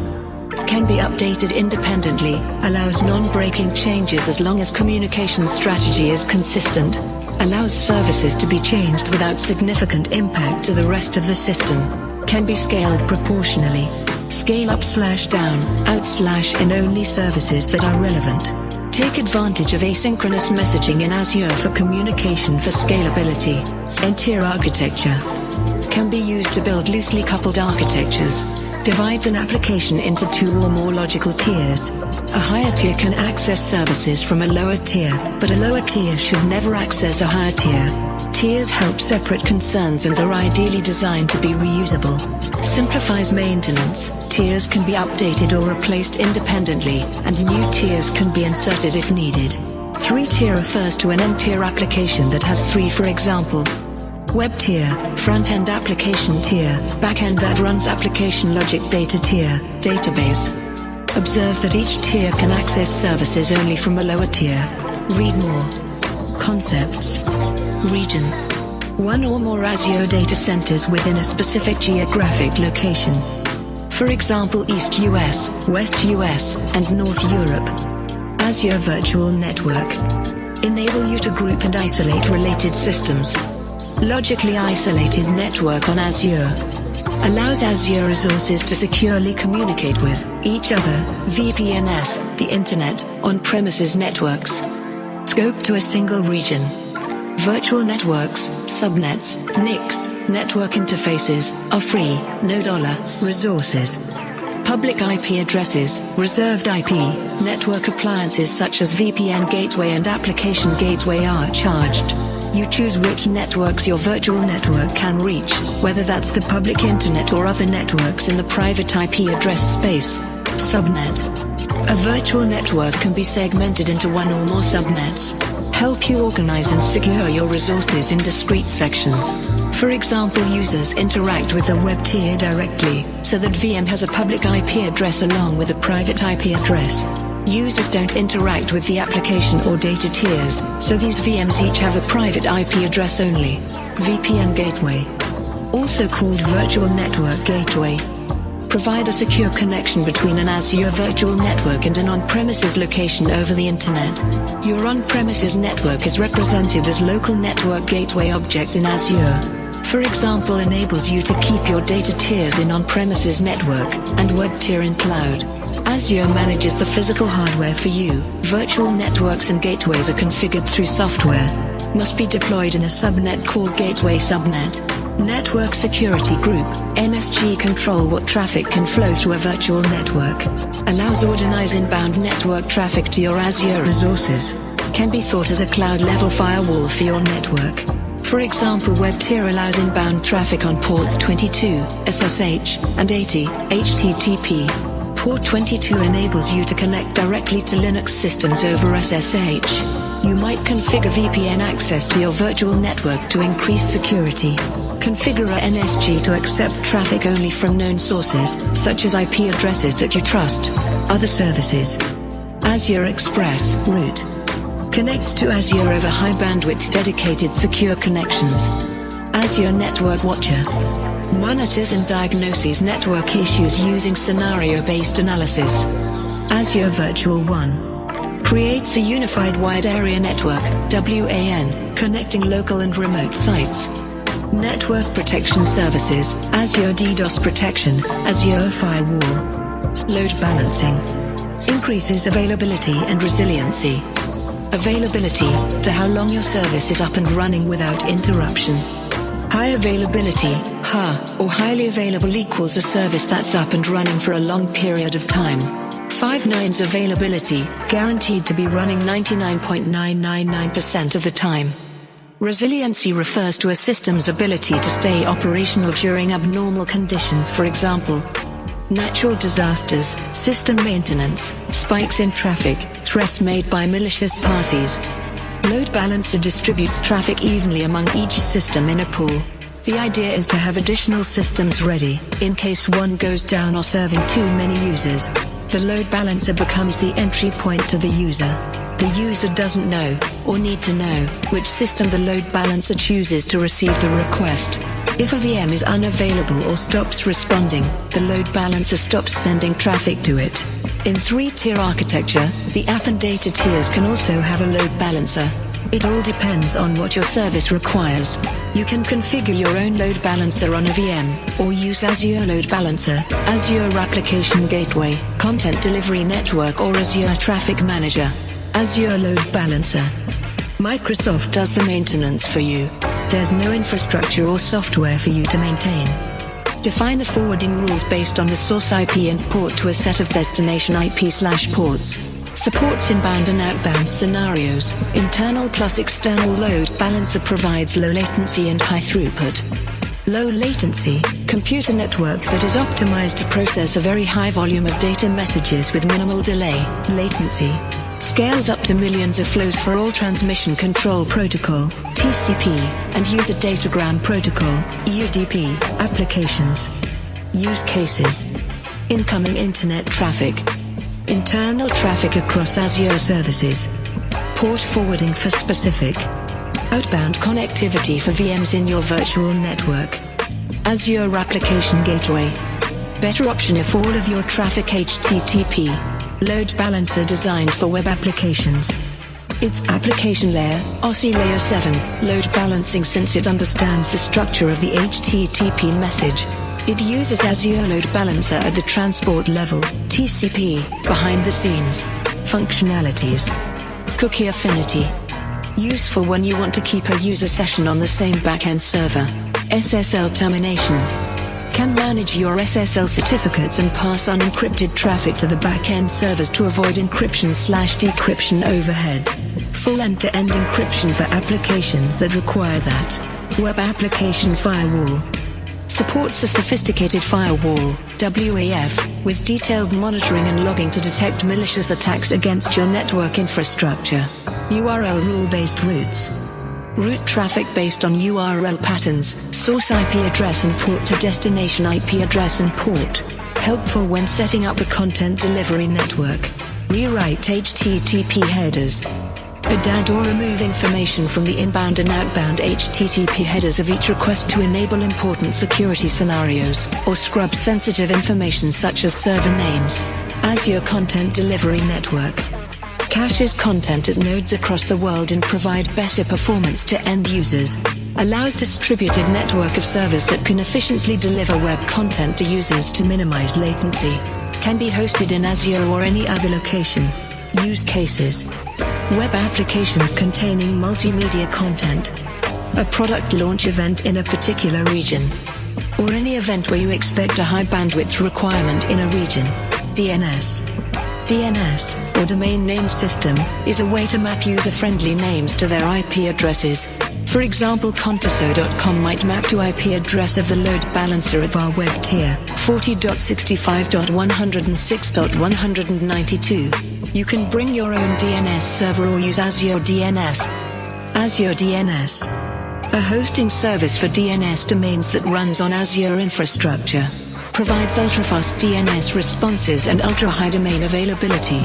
can be updated independently, allows non-breaking changes as long as communication strategy is consistent, allows services to be changed without significant impact to the rest of the system, can be scaled proportionally, scale up/down, out/in only services that are relevant. Take advantage of asynchronous messaging in Azure for communication for scalability. N-tier architecture. Can be used to build loosely coupled architectures. Divides an application into two or more logical tiers. A higher tier can access services from a lower tier, but a lower tier should never access a higher tier. Tiers help separate concerns and are ideally designed to be reusable. Simplifies maintenance. Tiers can be updated or replaced independently, and new tiers can be inserted if needed. 3-tier refers to an N-tier application that has 3, for example. Web tier, front-end application tier, back-end that runs application logic data tier, database. Observe that each tier can access services only from a lower tier. Read more. Concepts. Region. One or more Azure data centers within a specific geographic location. For example, East US, West US, and North Europe. Azure Virtual Network. Enable you to group and isolate related systems. Logically isolated network on Azure. Allows Azure resources to securely communicate with each other, VPNs, the internet, on-premises networks. Scope to a single region. Virtual networks, subnets, NICs, network interfaces, are free, no resources. Public IP addresses, reserved IP, network appliances such as VPN gateway and application gateway are charged. You choose which networks your virtual network can reach, whether that's the public internet or other networks in the private IP address space. Subnet. A virtual network can be segmented into one or more subnets. Help you organize and secure your resources in discrete sections. For example, users interact with the web tier directly, so that VM has a public IP address along with a private IP address. Users don't interact with the application or data tiers, so these VMs each have a private IP address only. VPN gateway, also called virtual network gateway, provide a secure connection between an Azure virtual network and an on-premises location over the internet. Your on-premises network is represented as local network gateway object in Azure. For example, enables you to keep your data tiers in on-premises network and web tier in cloud. Azure manages the physical hardware for you. Virtual networks and gateways are configured through software. Must be deployed in a subnet called gateway subnet. Network Security Group, NSG, control what traffic can flow through a virtual network. Allows organize inbound network traffic to your Azure resources. Can be thought as a cloud-level firewall for your network. For example, web tier allows inbound traffic on ports 22, SSH, and 80, HTTP. Port 22 enables you to connect directly to Linux systems over SSH. You might configure VPN access to your virtual network to increase security. Configure a NSG to accept traffic only from known sources, such as IP addresses that you trust. Other services. Azure Express route. Connects to Azure over high bandwidth dedicated secure connections. Azure Network Watcher. Monitors and diagnoses network issues using scenario-based analysis. Azure Virtual WAN. Creates a unified wide area network, WAN, connecting local and remote sites. Network protection services, Azure DDoS protection, Azure Firewall. Load balancing. Increases availability and resiliency. Availability, to how long your service is up and running without interruption. High availability, HA, or highly available equals a service that's up and running for a long period of time. 5 nines availability, guaranteed to be running 99.999% of the time. Resiliency refers to a system's ability to stay operational during abnormal conditions, for example, natural disasters, system maintenance, spikes in traffic, threats made by malicious parties. Load balancer distributes traffic evenly among each system in a pool. The idea is to have additional systems ready, in case one goes down or serving too many users. The load balancer becomes the entry point to the user. The user doesn't know, or need to know, which system the load balancer chooses to receive the request. If a VM is unavailable or stops responding, the load balancer stops sending traffic to it. In 3-tier architecture, the app and data tiers can also have a load balancer. It all depends on what your service requires. You can configure your own load balancer on a VM, or use Azure Load Balancer, Azure Application Gateway, Content Delivery Network, or Azure Traffic Manager. Azure Load Balancer. Microsoft does the maintenance for you. There's no infrastructure or software for you to maintain. Define the forwarding rules based on the source IP and port to a set of destination IP/ports. Supports inbound and outbound scenarios. Internal plus external load balancer provides low latency and high throughput. Low latency, computer network that is optimized to process a very high volume of data messages with minimal delay, latency. Scales up to millions of flows for all transmission control protocol, TCP, and user datagram protocol, UDP, applications. Use cases. Incoming internet traffic. Internal traffic across Azure services. Port forwarding for specific. Outbound connectivity for VMs in your virtual network. Azure Application Gateway. Better option if all of your traffic HTTP. Load balancer designed for web applications. Its application layer, OSI Layer 7, load balancing since it understands the structure of the HTTP message. It uses Azure Load Balancer at the transport level, TCP, behind the scenes. Functionalities. Cookie affinity. Useful when you want to keep a user session on the same backend server. SSL termination. Can manage your SSL certificates and pass unencrypted traffic to the backend servers to avoid encryption/decryption overhead. Full end-to-end encryption for applications that require that. Web Application Firewall. Supports a sophisticated firewall, WAF, with detailed monitoring and logging to detect malicious attacks against your network infrastructure. URL rule-based routes. Route traffic based on URL patterns, source IP address and port to destination IP address and port. Helpful when setting up a content delivery network. Rewrite HTTP headers. Add or remove information from the inbound and outbound HTTP headers of each request to enable important security scenarios, or scrub sensitive information such as server names. Azure Content Delivery Network. Caches content at nodes across the world and provide better performance to end users. Allows distributed network of servers that can efficiently deliver web content to users to minimize latency. Can be hosted in Azure or any other location. Use cases. Web applications containing multimedia content. A product launch event in a particular region. Or any event where you expect a high bandwidth requirement in a region. DNS. DNS, or Domain Name System, is a way to map user-friendly names to their IP addresses. For example, Contoso.com might map to IP address of the load balancer of our web tier, 40.65.106.192. You can bring your own DNS server or use Azure DNS. Azure DNS. A hosting service for DNS domains that runs on Azure infrastructure. Provides ultra-fast DNS responses and ultra-high domain availability.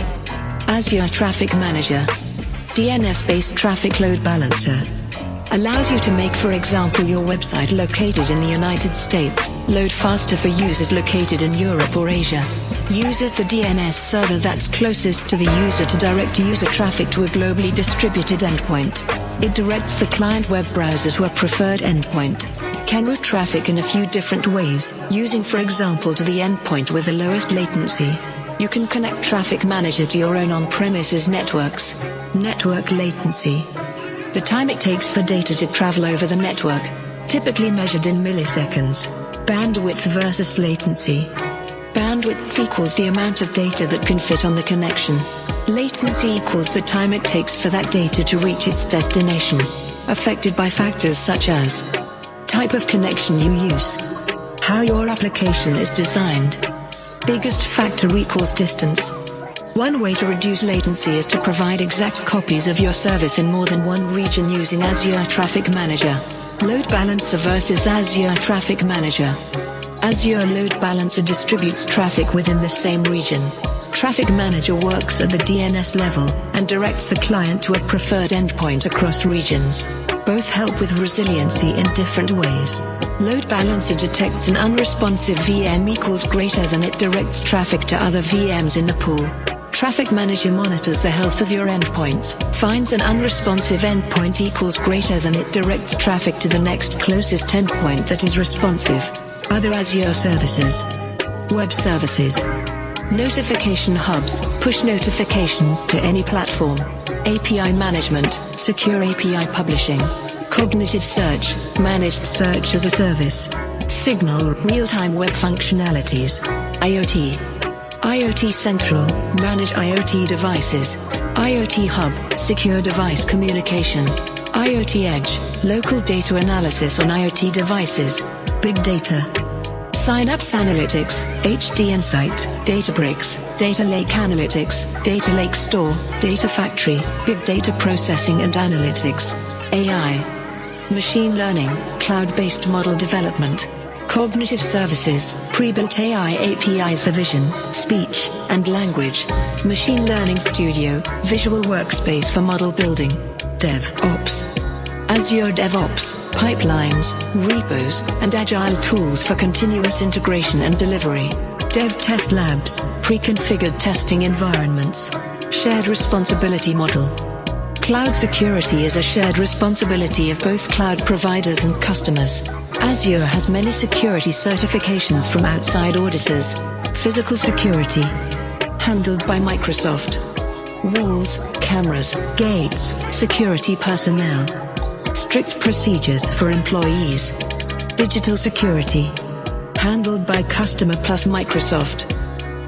Azure Traffic Manager. DNS-based traffic load balancer. Allows you to make, for example, your website located in the United States load faster for users located in Europe or Asia. Uses the DNS server that's closest to the user to direct user traffic to a globally distributed endpoint. It directs the client web browser to a preferred endpoint. Can route traffic in a few different ways, using for example to the endpoint with the lowest latency. You can connect Traffic Manager to your own on-premises networks. Network latency. The time it takes for data to travel over the network, typically measured in milliseconds. Bandwidth versus latency. Bandwidth equals the amount of data that can fit on the connection. Latency equals the time it takes for that data to reach its destination. Affected by factors such as type of connection you use, how your application is designed. Biggest factor equals distance. One way to reduce latency is to provide exact copies of your service in more than one region using Azure Traffic Manager. Load Balancer versus Azure Traffic Manager. Azure Load Balancer distributes traffic within the same region. Traffic Manager works at the DNS level and directs the client to a preferred endpoint across regions. Both help with resiliency in different ways. Load Balancer detects an unresponsive VM equals greater than it directs traffic to other VMs in the pool. Traffic Manager monitors the health of your endpoints, finds an unresponsive endpoint equals greater than it directs traffic to the next closest endpoint that is responsive. Other Azure services. Web services. Notification hubs, push notifications to any platform. API management, secure API publishing. Cognitive search, managed search as a service. Signal, real-time web functionalities. IoT. IoT Central, manage IoT devices. IoT Hub, secure device communication. IoT Edge, local data analysis on IoT devices. Big data. Synapse Analytics, HD Insight, Databricks, Data Lake Analytics, Data Lake Store, Data Factory, Big Data Processing and Analytics. AI. Machine Learning, Cloud-Based Model Development. Cognitive Services, Pre-built AI APIs for vision, speech, and language. Machine Learning Studio, Visual Workspace for model building. DevOps. Azure DevOps, pipelines, repos, and agile tools for continuous integration and delivery. Dev Test Labs, pre-configured testing environments. Shared responsibility model. Cloud security is a shared responsibility of both cloud providers and customers. Azure has many security certifications from outside auditors. Physical security. Handled by Microsoft. walls, cameras, gates, security personnel. Strict procedures for employees. Digital security. Handled by customer plus Microsoft.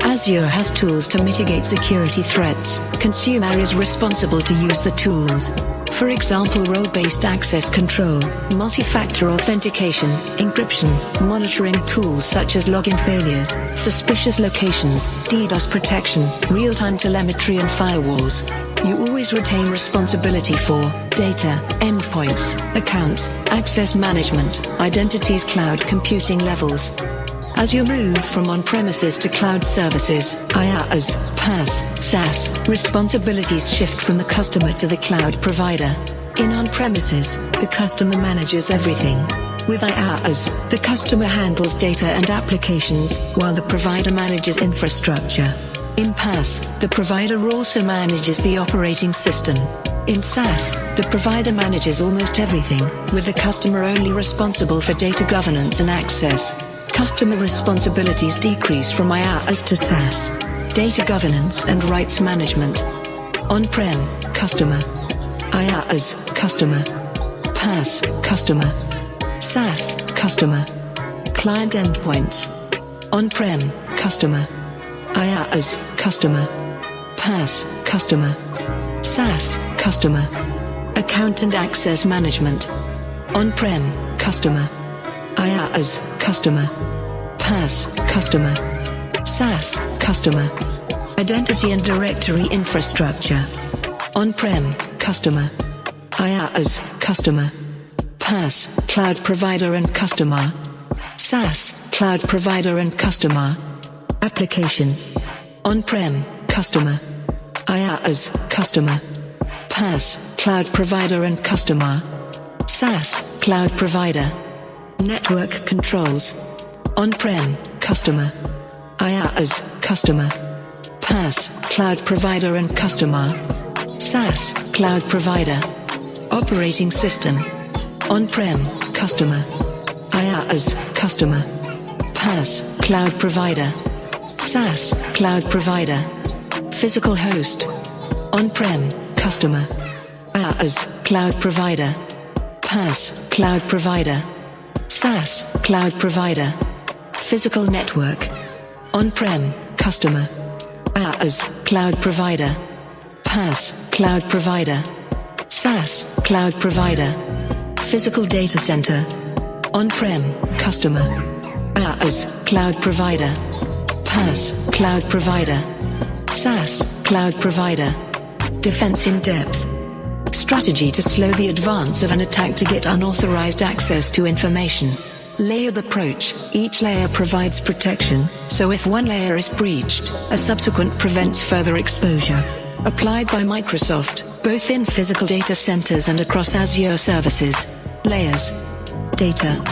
Azure has tools to mitigate security threats. Consumer is responsible to use the tools. For example, role-based access control, multi-factor authentication, encryption, monitoring tools such as login failures, suspicious locations, DDoS protection, real-time telemetry and firewalls. You always retain responsibility for data, endpoints, accounts, access management, identities, cloud computing levels. As you move from on-premises to cloud services, IaaS, PaaS, SaaS, responsibilities shift from the customer to the cloud provider. In on-premises, the customer manages everything. With IaaS, the customer handles data and applications, while the provider manages infrastructure. In PaaS, the provider also manages the operating system. In SaaS, the provider manages almost everything, with the customer only responsible for data governance and access. Customer responsibilities decrease from IaaS to SaaS. Data governance and rights management. On-prem, customer. IaaS, customer. PaaS, customer. SaaS, customer. Client endpoints. On-prem, customer. IaaS, customer. PaaS, customer. SaaS, customer. Account and access management. On-prem, customer. IaaS, customer. PaaS, customer. SaaS, customer. Identity and directory infrastructure. On-prem, customer. IaaS, customer. PaaS, cloud provider and customer. SaaS, cloud provider and customer. Application. On-prem, customer. IaaS, customer. PaaS, cloud provider and customer. SaaS, cloud provider. Network controls. On-prem, customer. IaaS, customer. PaaS, cloud provider and customer. SaaS, cloud provider. Operating system. On-prem, customer. IaaS, customer. PaaS, cloud provider. SaaS, cloud provider. Physical host. On-prem, customer. IaaS, cloud provider. PaaS, cloud provider. SaaS, cloud provider. Physical network. On-prem, customer. IaaS, cloud provider. PaaS, cloud provider. SaaS, cloud provider. Physical data center. On-prem, customer. IaaS, cloud provider. PaaS, cloud provider. SaaS, cloud provider. Defense in depth. Strategy to slow the advance of an attack to get unauthorized access to information. Layered approach. Each layer provides protection, so if one layer is breached, a subsequent prevents further exposure. Applied by Microsoft, both in physical data centers and across Azure services. Layers. Data.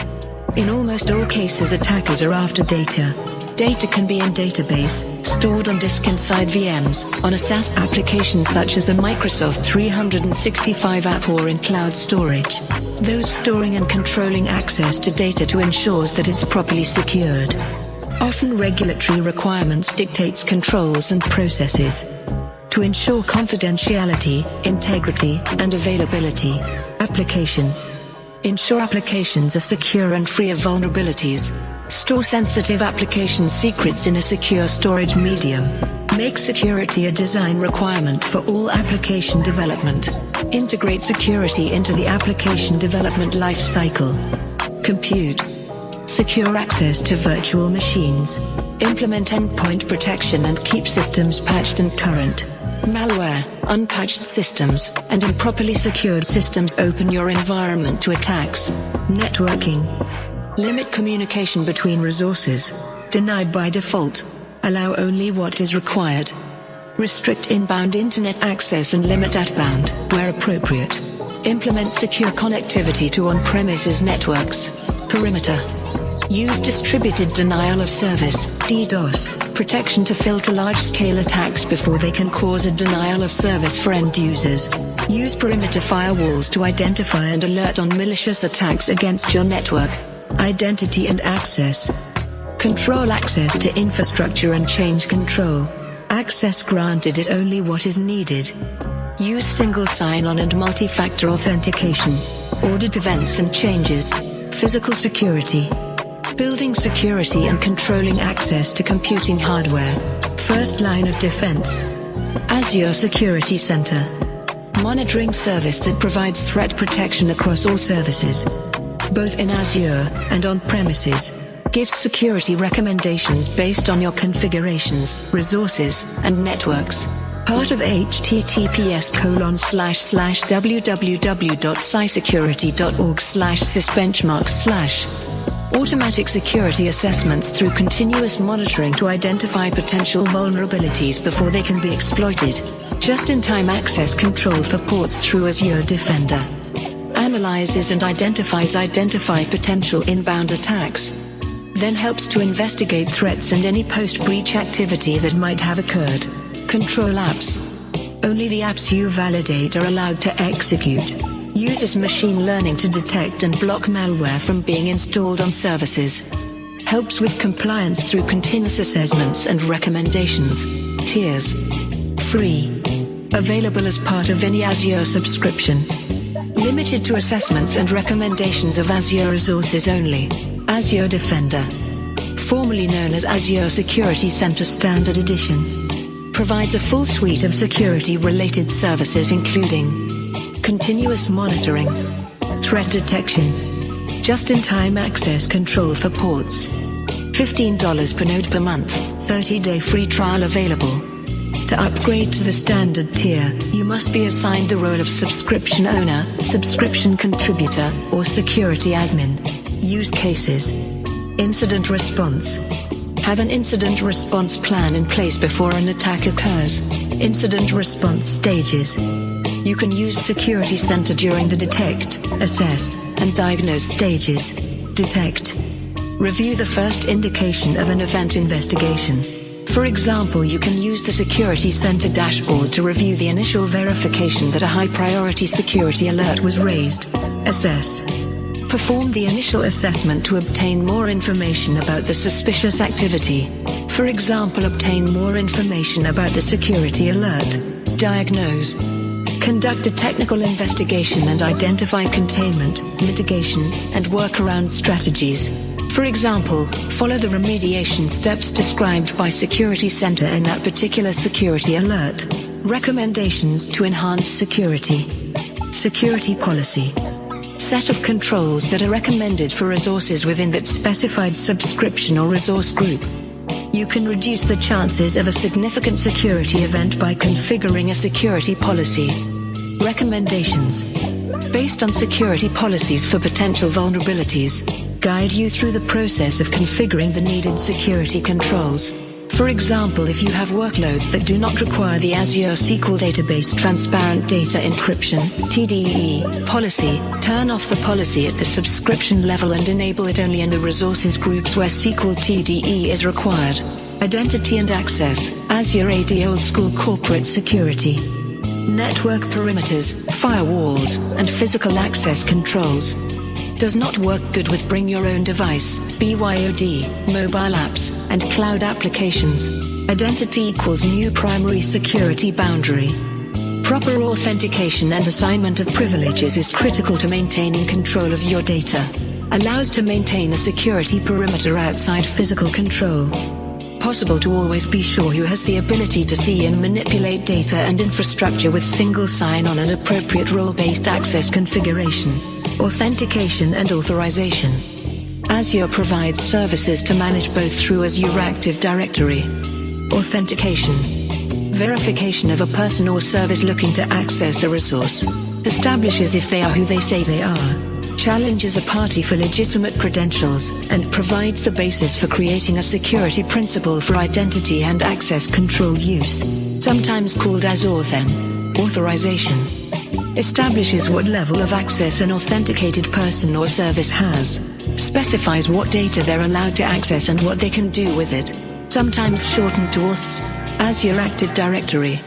In almost all cases, attackers are after data. Data can be in database, stored on disk inside VMs, on a SaaS application such as a Microsoft 365 app or in cloud storage. Those storing and controlling access to data to ensures that it's properly secured. Often regulatory requirements dictates controls and processes. To ensure confidentiality, integrity, and availability. Application. Ensure applications are secure and free of vulnerabilities. Store sensitive application secrets in a secure storage medium. Make security a design requirement for all application development. Integrate security into the application development lifecycle. Compute. Secure access to virtual machines. Implement endpoint protection and keep systems patched and current. Malware, unpatched systems, and improperly secured systems open your environment to attacks. Networking. Limit communication between resources. Deny by default. Allow only what is required. Restrict inbound internet access and limit outbound, where appropriate. Implement secure connectivity to on-premises networks. Perimeter. Use distributed denial of service, DDoS, protection to filter large-scale attacks before they can cause a denial of service for end users. Use perimeter firewalls to identify and alert on malicious attacks against your network. Identity and access. Control access to infrastructure and change control. Access granted is only what is needed. Use single sign-on and multi-factor authentication. Audit events and changes. Physical security. Building security and controlling access to computing hardware. First line of defense. Azure Security Center. Monitoring service that provides threat protection across all services, both in Azure and on-premises. Gives security recommendations based on your configurations, resources, and networks. Part of https://www.sysecurity.org/sysbenchmarks/. Automatic security assessments through continuous monitoring to identify potential vulnerabilities before they can be exploited. Just-in-time access control for ports through Azure Defender. Analyzes and identify potential inbound attacks. Then helps to investigate threats and any post-breach activity that might have occurred. Control apps. Only the apps you validate are allowed to execute. Uses machine learning to detect and block malware from being installed on services. Helps with compliance through continuous assessments and recommendations. Tiers. Free. Available as part of any Azure subscription. Limited to assessments and recommendations of Azure resources only. Azure Defender. Formerly known as Azure Security Center Standard Edition. Provides a full suite of security-related services including continuous monitoring, threat detection, just-in-time access control for ports. $15 per node per month, 30-day free trial available. To upgrade to the standard tier, you must be assigned the role of subscription owner, subscription contributor, or security admin. Use cases. Incident response. Have an incident response plan in place before an attack occurs. Incident response stages. You can use Security Center during the detect, assess, and diagnose stages. Detect. Review the first indication of an event investigation. For example, you can use the Security Center dashboard to review the initial verification that a high-priority security alert was raised. Assess. Perform the initial assessment to obtain more information about the suspicious activity. For example, obtain more information about the security alert. Diagnose. Conduct a technical investigation and identify containment, mitigation, and workaround strategies. For example, follow the remediation steps described by Security Center in that particular security alert. Recommendations to enhance security. Security policy. Set of controls that are recommended for resources within that specified subscription or resource group. You can reduce the chances of a significant security event by configuring a security policy. Recommendations. Based on security policies for potential vulnerabilities, guide you through the process of configuring the needed security controls. For example, if you have workloads that do not require the Azure SQL Database Transparent Data Encryption (TDE) policy, turn off the policy at the subscription level and enable it only in the resources groups where SQL TDE is required. Identity and access, Azure AD Old School Corporate Security. Network perimeters, firewalls, and physical access controls. Does not work good with bring your own device, BYOD, mobile apps, and cloud applications. Identity equals new primary security boundary. Proper authentication and assignment of privileges is critical to maintaining control of your data. Allows to maintain a security perimeter outside physical control. Possible to always be sure who has the ability to see and manipulate data and infrastructure with single sign-on and appropriate role-based access configuration. Authentication and authorization. Azure provides services to manage both through Azure Active Directory. Authentication. Verification of a person or service looking to access a resource. Establishes if they are who they say they are. Challenges a party for legitimate credentials, and provides the basis for creating a security principle for identity and access control use. Sometimes called as authorization. Establishes what level of access an authenticated person or service has. Specifies what data they're allowed to access and what they can do with it. Sometimes shortened to auths. Azure Active Directory.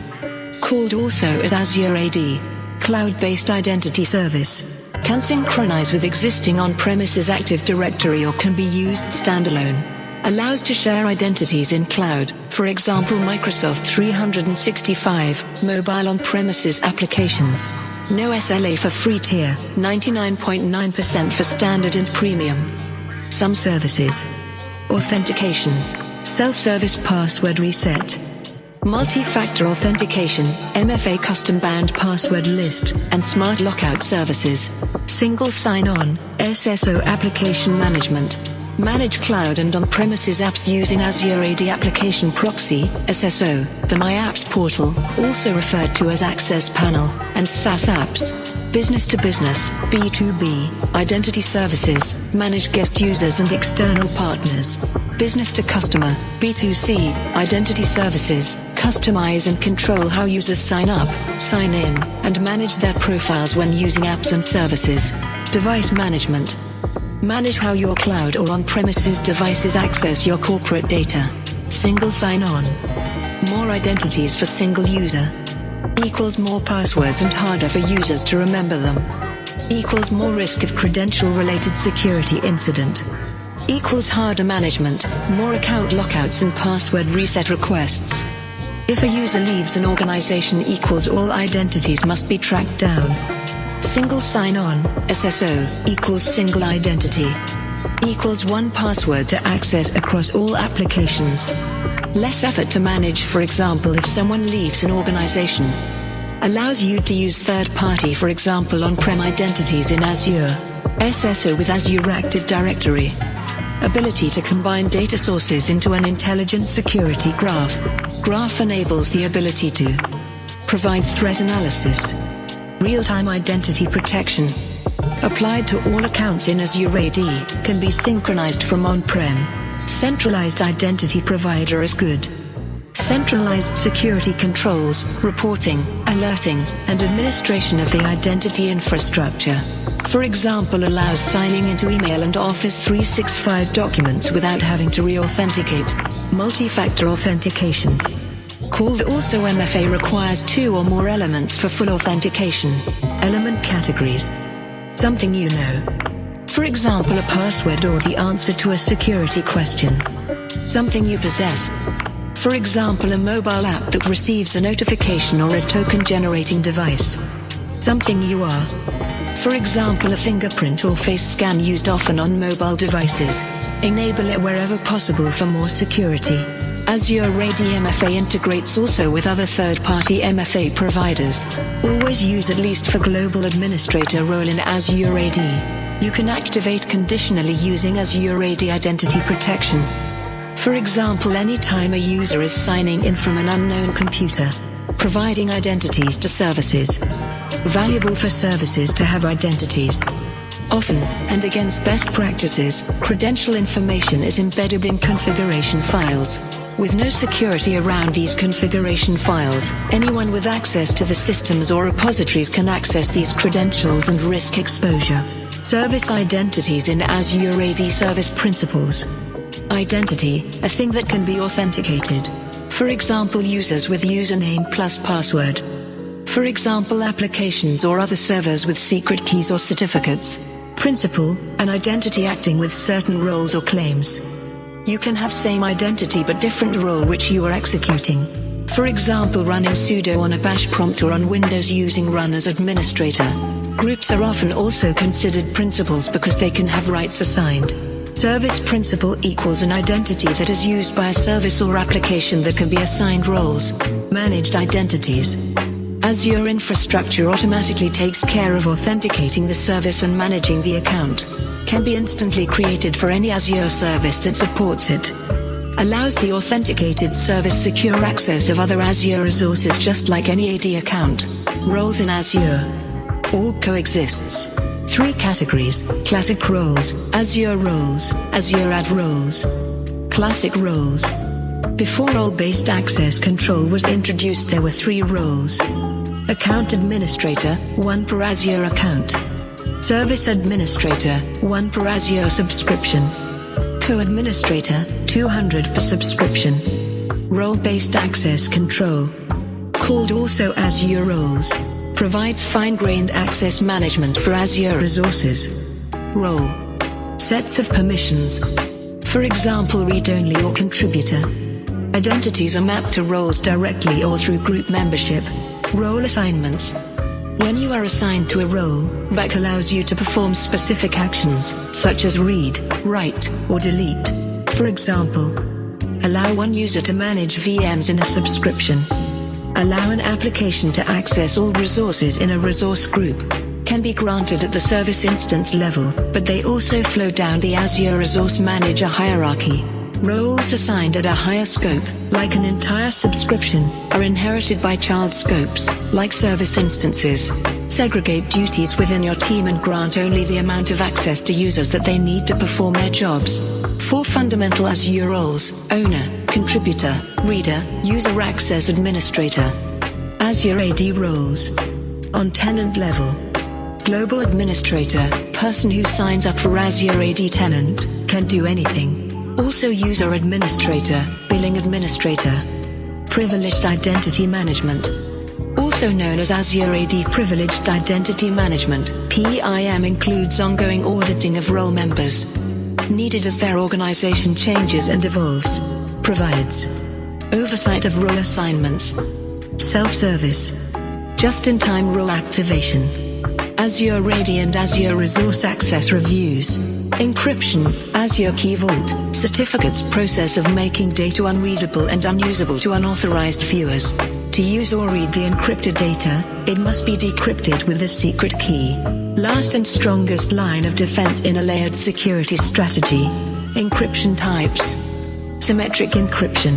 Called also as Azure AD. Cloud-based identity service. Can synchronize with existing on-premises Active Directory or can be used standalone. Allows to share identities in cloud, for example Microsoft 365, mobile on-premises applications. No SLA for free tier, 99.9% for standard and premium. Some services. Authentication. Self-service password reset. Multi-factor authentication, MFA custom banned password list, and smart lockout services. Single sign-on, SSO application management. Manage cloud and on-premises apps using Azure AD Application Proxy, SSO, the My Apps portal, also referred to as Access Panel, and SaaS apps. Business to business, B2B, identity services, manage guest users and external partners. Business to customer, B2C, identity services, customize and control how users sign up, sign in, and manage their profiles when using apps and services. Device management. Manage how your cloud or on-premises devices access your corporate data. Single sign-on. More identities for single user. Equals more passwords and harder for users to remember them. Equals more risk of credential-related security incident. Equals harder management, more account lockouts and password reset requests. If a user leaves an organization equals all identities must be tracked down. Single sign-on, SSO, equals single identity. Equals one password to access across all applications. Less effort to manage, for example if someone leaves an organization. Allows you to use third-party, for example on-prem identities in Azure. SSO with Azure Active Directory. Ability to combine data sources into an intelligent security graph. Graph enables the ability to provide threat analysis. Real-time identity protection. Applied to all accounts in Azure AD, can be synchronized from on-prem. Centralized identity provider is good. Centralized security controls, reporting, alerting, and administration of the identity infrastructure. For example, allows signing into email and Office 365 documents without having to re-authenticate. Multi-factor authentication. Called also MFA requires 2 or more elements for full authentication. Element categories. Something you know. For example, a password or the answer to a security question. Something you possess. For example, a mobile app that receives a notification or a token-generating device. Something you are. For example, a fingerprint or face scan used often on mobile devices. Enable it wherever possible for more security. Azure AD MFA integrates also with other third-party MFA providers. Always use at least for global administrator role in Azure AD. You can activate conditionally using Azure AD Identity Protection. For example, anytime a user is signing in from an unknown computer, providing identities to services. Valuable for services to have identities. Often, and against best practices, credential information is embedded in configuration files. With no security around these configuration files, anyone with access to the systems or repositories can access these credentials and risk exposure. Service identities in Azure AD Service Principles. Identity, a thing that can be authenticated. For example, users with username plus password. For example, applications or other servers with secret keys or certificates. Principle, an identity acting with certain roles or claims. You can have same identity but different role which you are executing. For example, running sudo on a bash prompt or on Windows using run as administrator. Groups are often also considered principals because they can have rights assigned. Service principal equals an identity that is used by a service or application that can be assigned roles. Managed identities. Azure infrastructure automatically takes care of authenticating the service and managing the account. Can be instantly created for any Azure service that supports it. Allows the authenticated service secure access of other Azure resources just like any AD account. Roles in Azure. All coexists. 3 categories: Classic roles, Azure roles, Azure Ad roles. Classic roles. Before role-based access control was introduced, there were 3 roles. Account administrator, 1 per Azure account. Service administrator, 1 per Azure subscription. Co-administrator, 200 per subscription. Role-based access control. Called also Azure roles. Provides fine-grained access management for Azure resources. Role. Sets of permissions. For example, read-only or contributor. Identities are mapped to roles directly or through group membership. Role assignments. When you are assigned to a role, back allows you to perform specific actions, such as read, write, or delete. For example, allow one user to manage VMs in a subscription. Allow an application to access all resources in a resource group. Can be granted at the service instance level, but they also flow down the Azure Resource Manager hierarchy. Roles assigned at a higher scope, like an entire subscription, are inherited by child scopes, like service instances. Segregate duties within your team and grant only the amount of access to users that they need to perform their jobs. 4 fundamental Azure roles: owner, contributor, reader, user access administrator. Azure AD roles. On tenant level. Global administrator, person who signs up for Azure AD tenant, can do anything. Also user administrator, billing administrator. Privileged identity management. Also known as Azure AD Privileged Identity Management, PIM, includes ongoing auditing of role members. Needed as their organization changes and evolves. Provides oversight of role assignments. Self-service. Just-in-time role activation. Azure AD and Azure Resource Access reviews. Encryption, Azure Key Vault, certificates process of making data unreadable and unusable to unauthorized viewers. To use or read the encrypted data, it must be decrypted with a secret key. Last and strongest line of defense in a layered security strategy. Encryption types. Symmetric encryption.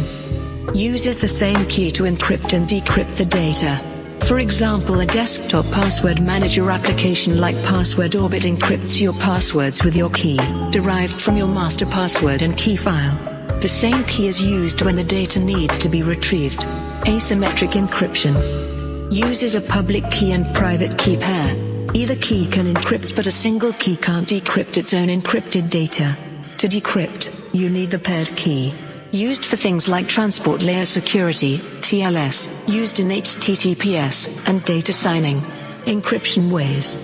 Uses the same key to encrypt and decrypt the data. For example, a desktop password manager application like Password Orbit encrypts your passwords with your key, derived from your master password and key file. The same key is used when the data needs to be retrieved. Asymmetric encryption. Uses a public key and private key pair. Either key can encrypt, but a single key can't decrypt its own encrypted data. To decrypt, you need the paired key. Used for things like transport layer security, TLS, used in HTTPS, and data signing. Encryption ways.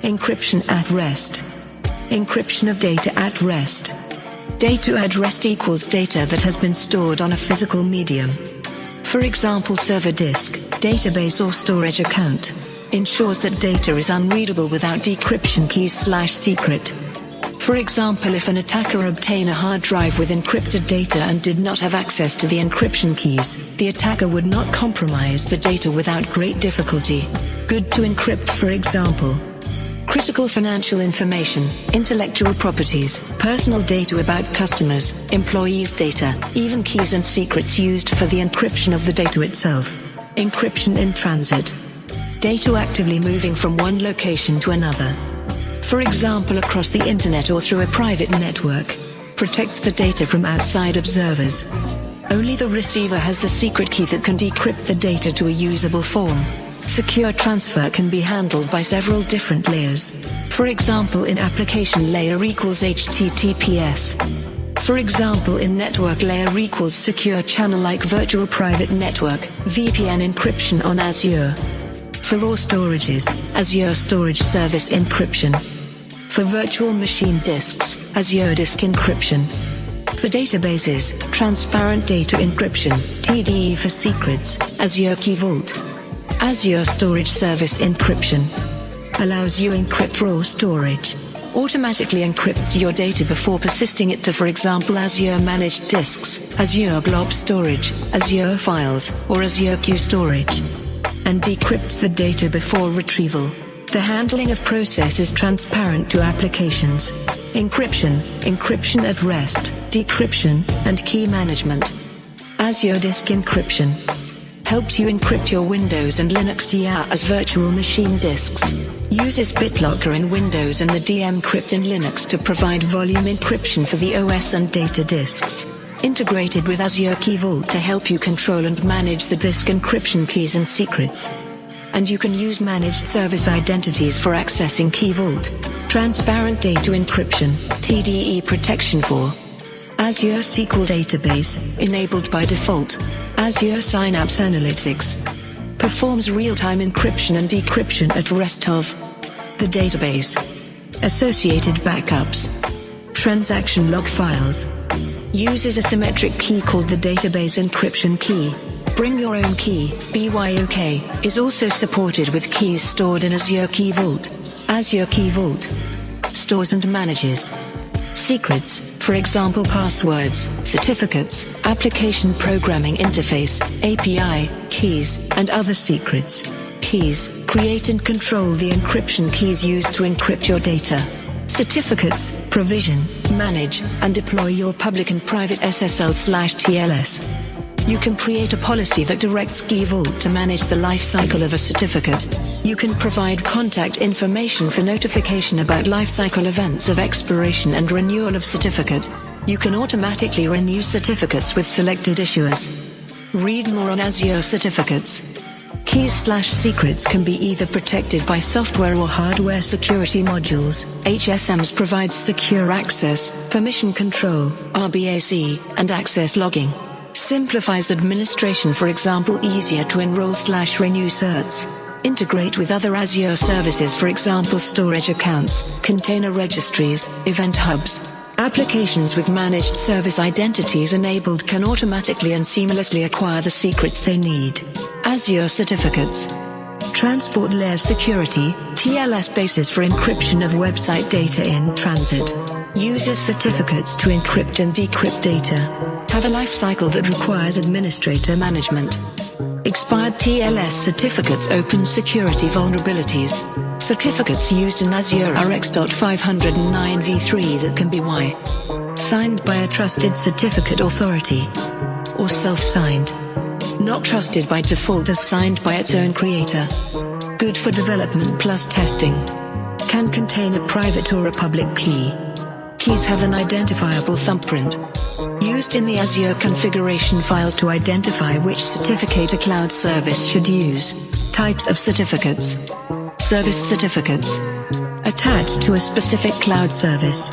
Encryption at rest. Encryption of data at rest. Data at rest equals data that has been stored on a physical medium. For example, server disk, database or storage account. Ensures that data is unreadable without decryption keys/secret. For example, if an attacker obtained a hard drive with encrypted data and did not have access to the encryption keys, the attacker would not compromise the data without great difficulty. Good to encrypt, for example. Critical financial information, intellectual properties, personal data about customers, employees' data, even keys and secrets used for the encryption of the data itself. Encryption in transit. Data actively moving from one location to another. For example, across the internet or through a private network. Protects the data from outside observers. Only the receiver has the secret key that can decrypt the data to a usable form. Secure transfer can be handled by several different layers. For example, in application layer equals HTTPS. For example, in network layer equals secure channel like virtual private network, VPN encryption on Azure. For raw storages, Azure Storage Service Encryption. For virtual machine disks, Azure Disk Encryption. For databases, Transparent Data Encryption, TDE for secrets, Azure Key Vault. Azure Storage Service Encryption. Allows you encrypt raw storage. Automatically encrypts your data before persisting it to, for example, Azure Managed Disks, Azure Blob Storage, Azure Files, or Azure Queue Storage. And decrypts the data before retrieval. The handling of process is transparent to applications. Encryption, encryption at rest, decryption, and key management. Azure Disk Encryption. Helps you encrypt your Windows and Linux DR as virtual machine disks. Uses BitLocker in Windows and the dmcrypt in Linux to provide volume encryption for the OS and data disks. Integrated with Azure Key Vault to help you control and manage the disk encryption keys and secrets. And you can use managed service identities for accessing Key Vault. Transparent Data Encryption, TDE protection for Azure SQL Database, enabled by default. Azure Synapse Analytics. Performs real-time encryption and decryption at rest of the database. Associated backups. Transaction log files. Uses a symmetric key called the database encryption key. Bring your own key, BYOK, is also supported with keys stored in Azure Key Vault. Azure Key Vault stores and manages secrets, for example passwords, certificates, application programming interface, API, keys, and other secrets. Keys create and control the encryption keys used to encrypt your data. Certificates provision, manage, and deploy your public and private SSL/TLS. You can create a policy that directs Key Vault to manage the lifecycle of a certificate. You can provide contact information for notification about lifecycle events of expiration and renewal of certificate. You can automatically renew certificates with selected issuers. Read more on Azure certificates. Keys/secrets can be either protected by software or hardware security modules. HSMs provides secure access, permission control, RBAC, and access logging. Simplifies administration, for example, easier to enroll/renew certs. Integrate with other Azure services, for example storage accounts, container registries, event hubs. Applications with managed service identities enabled can automatically and seamlessly acquire the secrets they need. Azure certificates. Transport layer security, TLS basis for encryption of website data in transit. Uses certificates to encrypt and decrypt data. Have a lifecycle that requires administrator management. Expired TLS certificates open security vulnerabilities. Certificates used in Azure are X.509 v3 that can be signed by a trusted certificate authority or self-signed. Not trusted by default as signed by its own creator. Good for development plus testing. Can contain a private or a public key. Keys have an identifiable thumbprint. Used in the Azure configuration file to identify which certificate a cloud service should use. Types of certificates. Service certificates. Attached to a specific cloud service.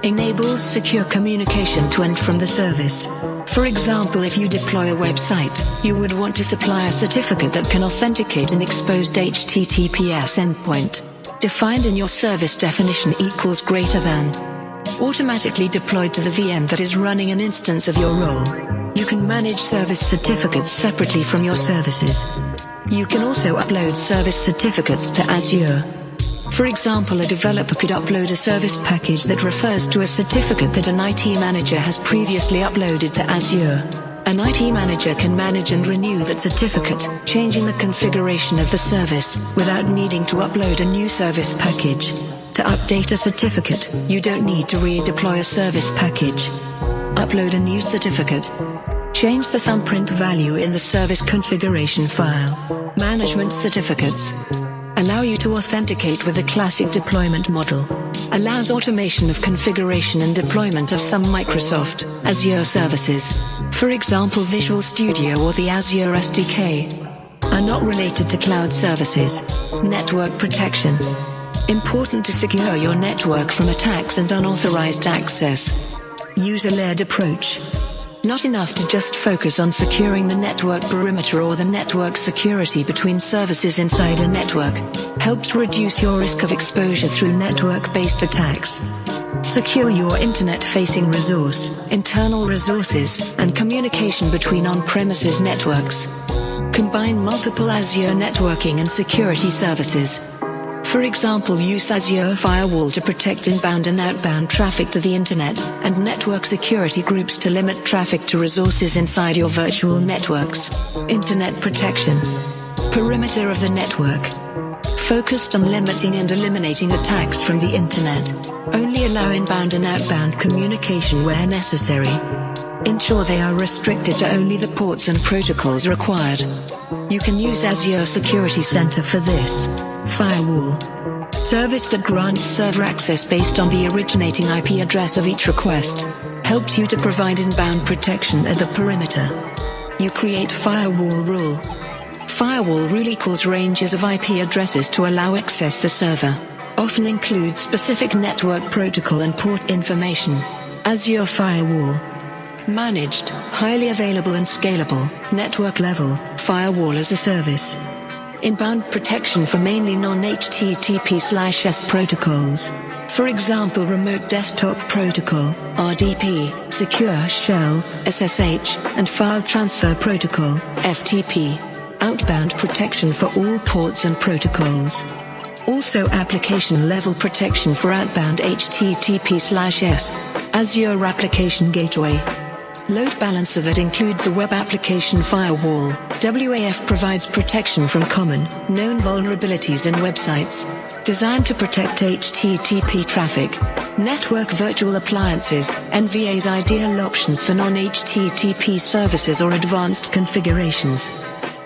Enables secure communication to and from the service. For example, if you deploy a website, you would want to supply a certificate that can authenticate an exposed HTTPS endpoint. Defined in your service definition equals greater than. Automatically deployed to the VM that is running an instance of your role. You can manage service certificates separately from your services. You can also upload service certificates to Azure. For example, a developer could upload a service package that refers to a certificate that an IT manager has previously uploaded to Azure. An IT manager can manage and renew that certificate, changing the configuration of the service, without needing to upload a new service package. To update a certificate, you don't need to redeploy a service package. Upload a new certificate. Change the thumbprint value in the service configuration file. Management certificates. Allow you to authenticate with the classic deployment model. Allows automation of configuration and deployment of some Microsoft Azure services. For example, Visual Studio or the Azure SDK. Are not related to cloud services. Network protection. Important to secure your network from attacks and unauthorized access. Use a layered approach. Not enough to just focus on securing the network perimeter or the network security between services inside a network. Helps reduce your risk of exposure through network-based attacks. Secure your internet-facing resource, internal resources, and communication between on-premises networks. Combine multiple Azure networking and security services. For example, use Azure Firewall to protect inbound and outbound traffic to the internet, and network security groups to limit traffic to resources inside your virtual networks. Internet protection. Perimeter of the network. Focused on limiting and eliminating attacks from the internet. Only allow inbound and outbound communication where necessary. Ensure they are restricted to only the ports and protocols required. You can use Azure Security Center for this. Firewall. Service that grants server access based on the originating IP address of each request. Helps you to provide inbound protection at the perimeter. You create firewall rule. Firewall rule equals ranges of IP addresses to allow access the server. Often includes specific network protocol and port information. Azure Firewall. Managed, highly available and scalable, network level, firewall as a service. Inbound protection for mainly non-HTTP/S protocols. For example, Remote Desktop Protocol, RDP, Secure Shell, SSH, and File Transfer Protocol, FTP. Outbound protection for all ports and protocols. Also application level protection for outbound HTTP/S. Azure Application Gateway. Load balancer that includes a web application firewall. WAF provides protection from common, known vulnerabilities in websites. Designed to protect HTTP traffic. Network virtual appliances, NVA's ideal options for non-HTTP services or advanced configurations.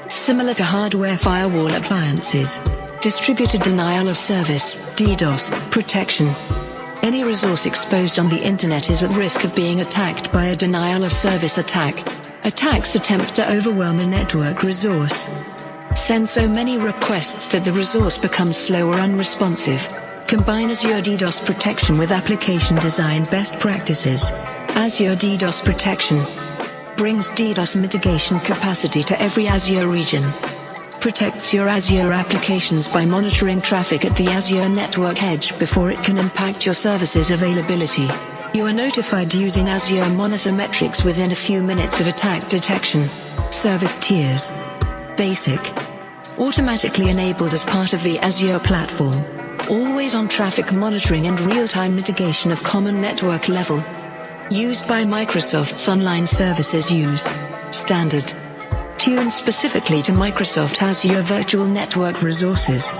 Similar to hardware firewall appliances. Distributed denial of service, DDoS, protection. Any resource exposed on the internet is at risk of being attacked by a denial of service attack. Attacks attempt to overwhelm a network resource. Send so many requests that the resource becomes slow or unresponsive. Combine Azure DDoS protection with application design best practices. Azure DDoS protection brings DDoS mitigation capacity to every Azure region. Protects your Azure applications by monitoring traffic at the Azure network edge before it can impact your service's availability. You are notified using Azure Monitor metrics within a few minutes of attack detection. Service tiers. Basic. Automatically enabled as part of the Azure platform. Always on traffic monitoring and real-time mitigation of common network level. Used by Microsoft's online services use. Standard. Tuned specifically to Microsoft Azure Virtual Network resources.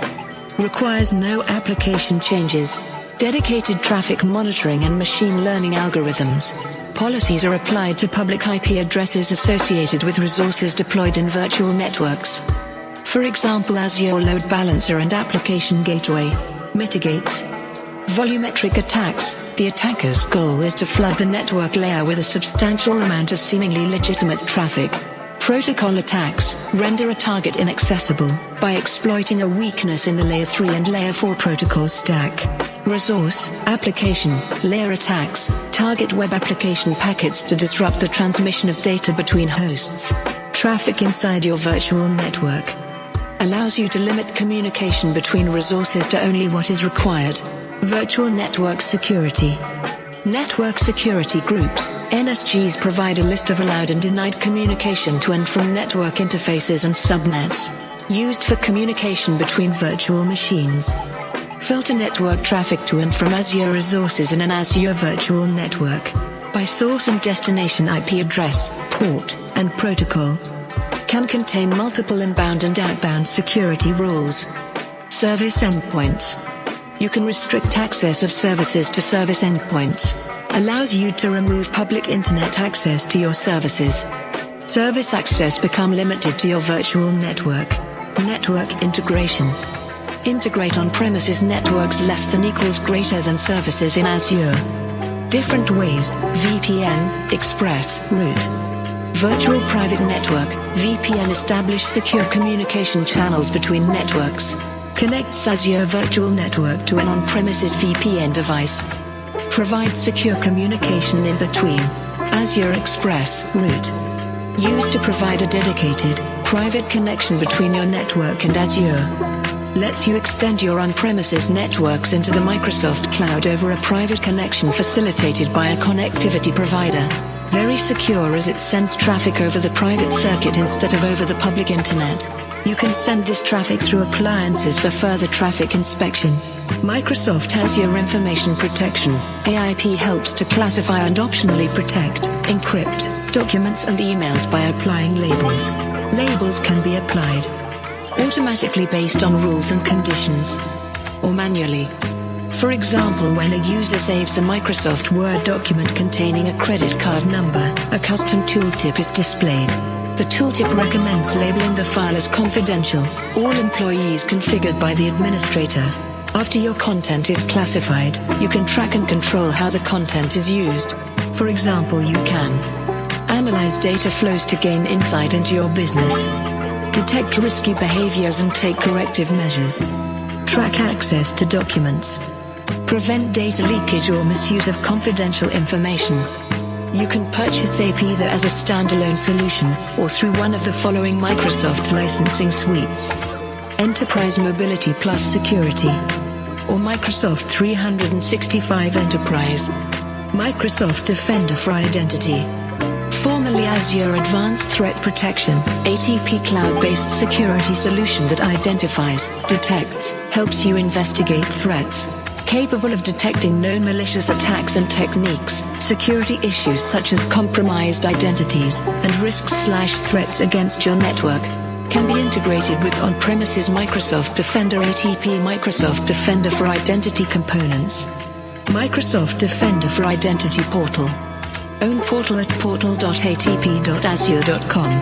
Requires no application changes. Dedicated traffic monitoring and machine learning algorithms. Policies are applied to public IP addresses associated with resources deployed in virtual networks. For example, Azure Load Balancer and Application Gateway. Mitigates volumetric attacks. The attacker's goal is to flood the network layer with a substantial amount of seemingly legitimate traffic. Protocol attacks render a target inaccessible by exploiting a weakness in the Layer 3 and Layer 4 protocol stack. Resource, application, layer attacks target web application packets to disrupt the transmission of data between hosts. Traffic inside your virtual network. Allows you to limit communication between resources to only what is required. Virtual network security. Network security groups, NSGs, provide a list of allowed and denied communication to and from network interfaces and subnets. Used for communication between virtual machines. Filter network traffic to and from Azure resources in an Azure virtual network. By source and destination IP address, port, and protocol. Can contain multiple inbound and outbound security rules. Service endpoints. You can restrict access of services to service endpoints. Allows you to remove public internet access to your services. Service access become limited to your virtual network. Network integration. Integrate on-premises networks less than equals greater than services in Azure. Different ways: VPN, Express, Route. Virtual private network, VPN establish secure communication channels between networks. Connects Azure Virtual Network to an on-premises VPN device. Provides secure communication in between. Azure Express, Route. Used to provide a dedicated, private connection between your network and Azure. Lets you extend your on-premises networks into the Microsoft cloud over a private connection facilitated by a connectivity provider. Very secure as it sends traffic over the private circuit instead of over the public internet. You can send this traffic through appliances for further traffic inspection. Microsoft Azure Information Protection, AIP, helps to classify and optionally protect, encrypt, documents and emails by applying labels. Labels can be applied automatically based on rules and conditions, or manually. For example, when a user saves a Microsoft Word document containing a credit card number, a custom tooltip is displayed. The tooltip recommends labeling the file as confidential. All employees configured by the administrator. After your content is classified, you can track and control how the content is used. For example, you can analyze data flows to gain insight into your business. Detect risky behaviors and take corrective measures. Track access to documents. Prevent data leakage or misuse of confidential information. You can purchase AIP either as a standalone solution or through one of the following Microsoft licensing suites. Enterprise Mobility plus Security. or Microsoft 365 Enterprise. Microsoft Defender for Identity. Formerly Azure Advanced Threat Protection, ATP cloud-based security solution that identifies, detects, helps you investigate threats. Capable of detecting known malicious attacks and techniques, security issues such as compromised identities, and risks/threats against your network. Can be integrated with on-premises Microsoft Defender ATP. Microsoft Defender for Identity components. Microsoft Defender for Identity Portal. Own portal at portal.atp.azure.com.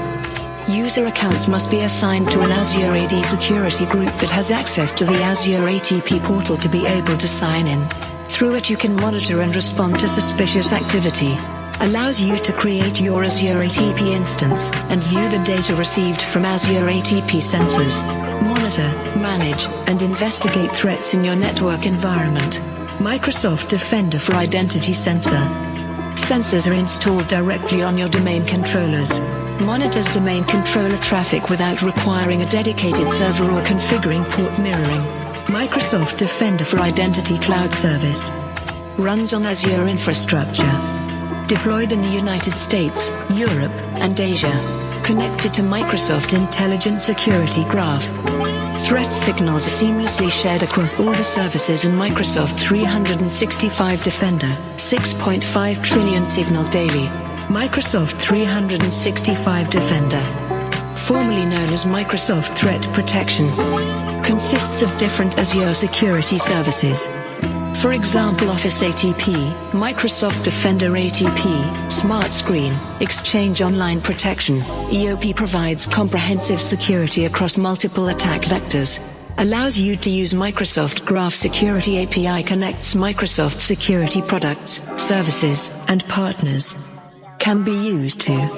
User accounts must be assigned to an Azure AD security group that has access to the Azure ATP portal to be able to sign in. Through it you can monitor and respond to suspicious activity. Allows you to create your Azure ATP instance and view the data received from Azure ATP sensors. Monitor, manage, and investigate threats in your network environment. Microsoft Defender for Identity Sensor. Sensors are installed directly on your domain controllers. Monitors domain controller traffic without requiring a dedicated server or configuring port mirroring. Microsoft Defender for Identity Cloud Service. Runs on Azure infrastructure. Deployed in the United States, Europe, and Asia. Connected to Microsoft Intelligent Security Graph. Threat signals are seamlessly shared across all the services in Microsoft 365 Defender. 6.5 trillion signals daily. Microsoft 365 Defender. Formerly known as Microsoft Threat Protection. Consists of different Azure security services. For example, Office ATP, Microsoft Defender ATP, Smart Screen, Exchange Online Protection. EOP provides comprehensive security across multiple attack vectors. Allows you to use Microsoft Graph Security API. Connects Microsoft security products, services, and partners. Can be used to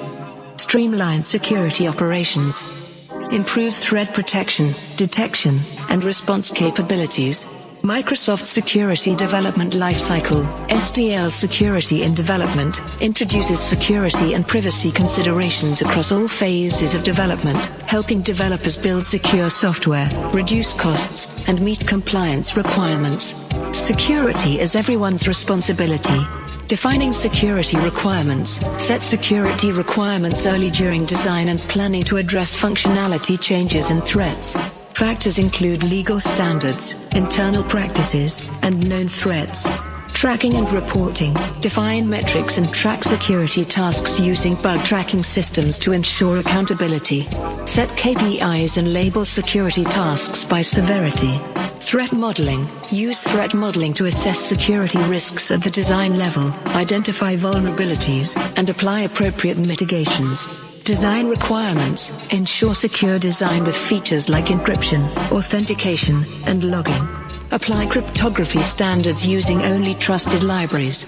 streamline security operations, improve threat protection, detection, and response capabilities. Microsoft Security Development Lifecycle, SDL Security in Development, introduces security and privacy considerations across all phases of development, helping developers build secure software, reduce costs, and meet compliance requirements. Security is everyone's responsibility. Defining security requirements. Set security requirements early during design and planning to address functionality changes and threats. Factors include legal standards, internal practices, and known threats. Tracking and reporting. Define metrics and track security tasks using bug tracking systems to ensure accountability. Set KPIs and label security tasks by severity. Threat modeling. Use threat modeling to assess security risks at the design level, identify vulnerabilities, and apply appropriate mitigations. Design requirements. Ensure secure design with features like encryption, authentication, and logging. Apply cryptography standards using only trusted libraries.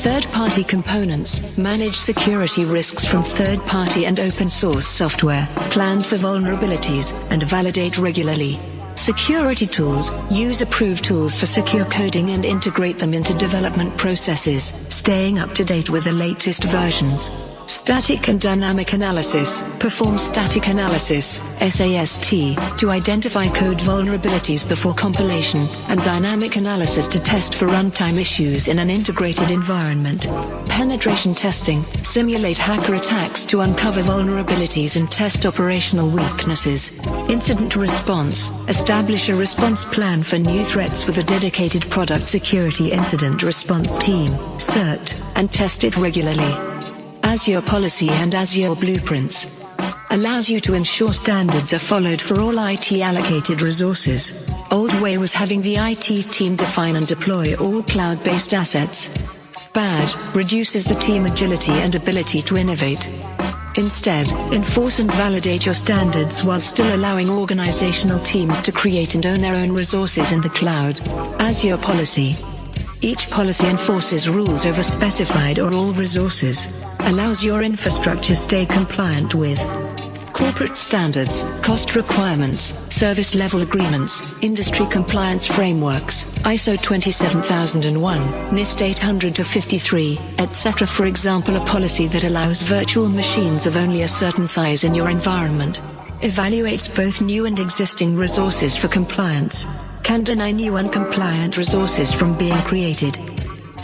Third-party components. Manage security risks from third-party and open-source software. Plan for vulnerabilities and validate regularly. Security tools. Use approved tools for secure coding and integrate them into development processes, staying up to date with the latest versions. Static and dynamic analysis. Perform static analysis, SAST, to identify code vulnerabilities before compilation, and dynamic analysis to test for runtime issues in an integrated environment. Penetration testing. Simulate hacker attacks to uncover vulnerabilities and test operational weaknesses. Incident response. Establish a response plan for new threats with a dedicated product security incident response team, CERT, and test it regularly. Azure Policy and Azure Blueprints. Allows you to ensure standards are followed for all IT allocated resources. Old way was having the IT team define and deploy all cloud-based assets. Bad, reduces the team agility and ability to innovate. Instead, enforce and validate your standards while still allowing organizational teams to create and own their own resources in the cloud. Azure Policy. Each policy enforces rules over specified or all resources. Allows your infrastructure stay compliant with corporate standards, cost requirements, service level agreements, industry compliance frameworks, ISO 27001, NIST 800-53, etc. For example, a policy that allows virtual machines of only a certain size in your environment. Evaluates both new and existing resources for compliance. Can deny new uncompliant resources from being created.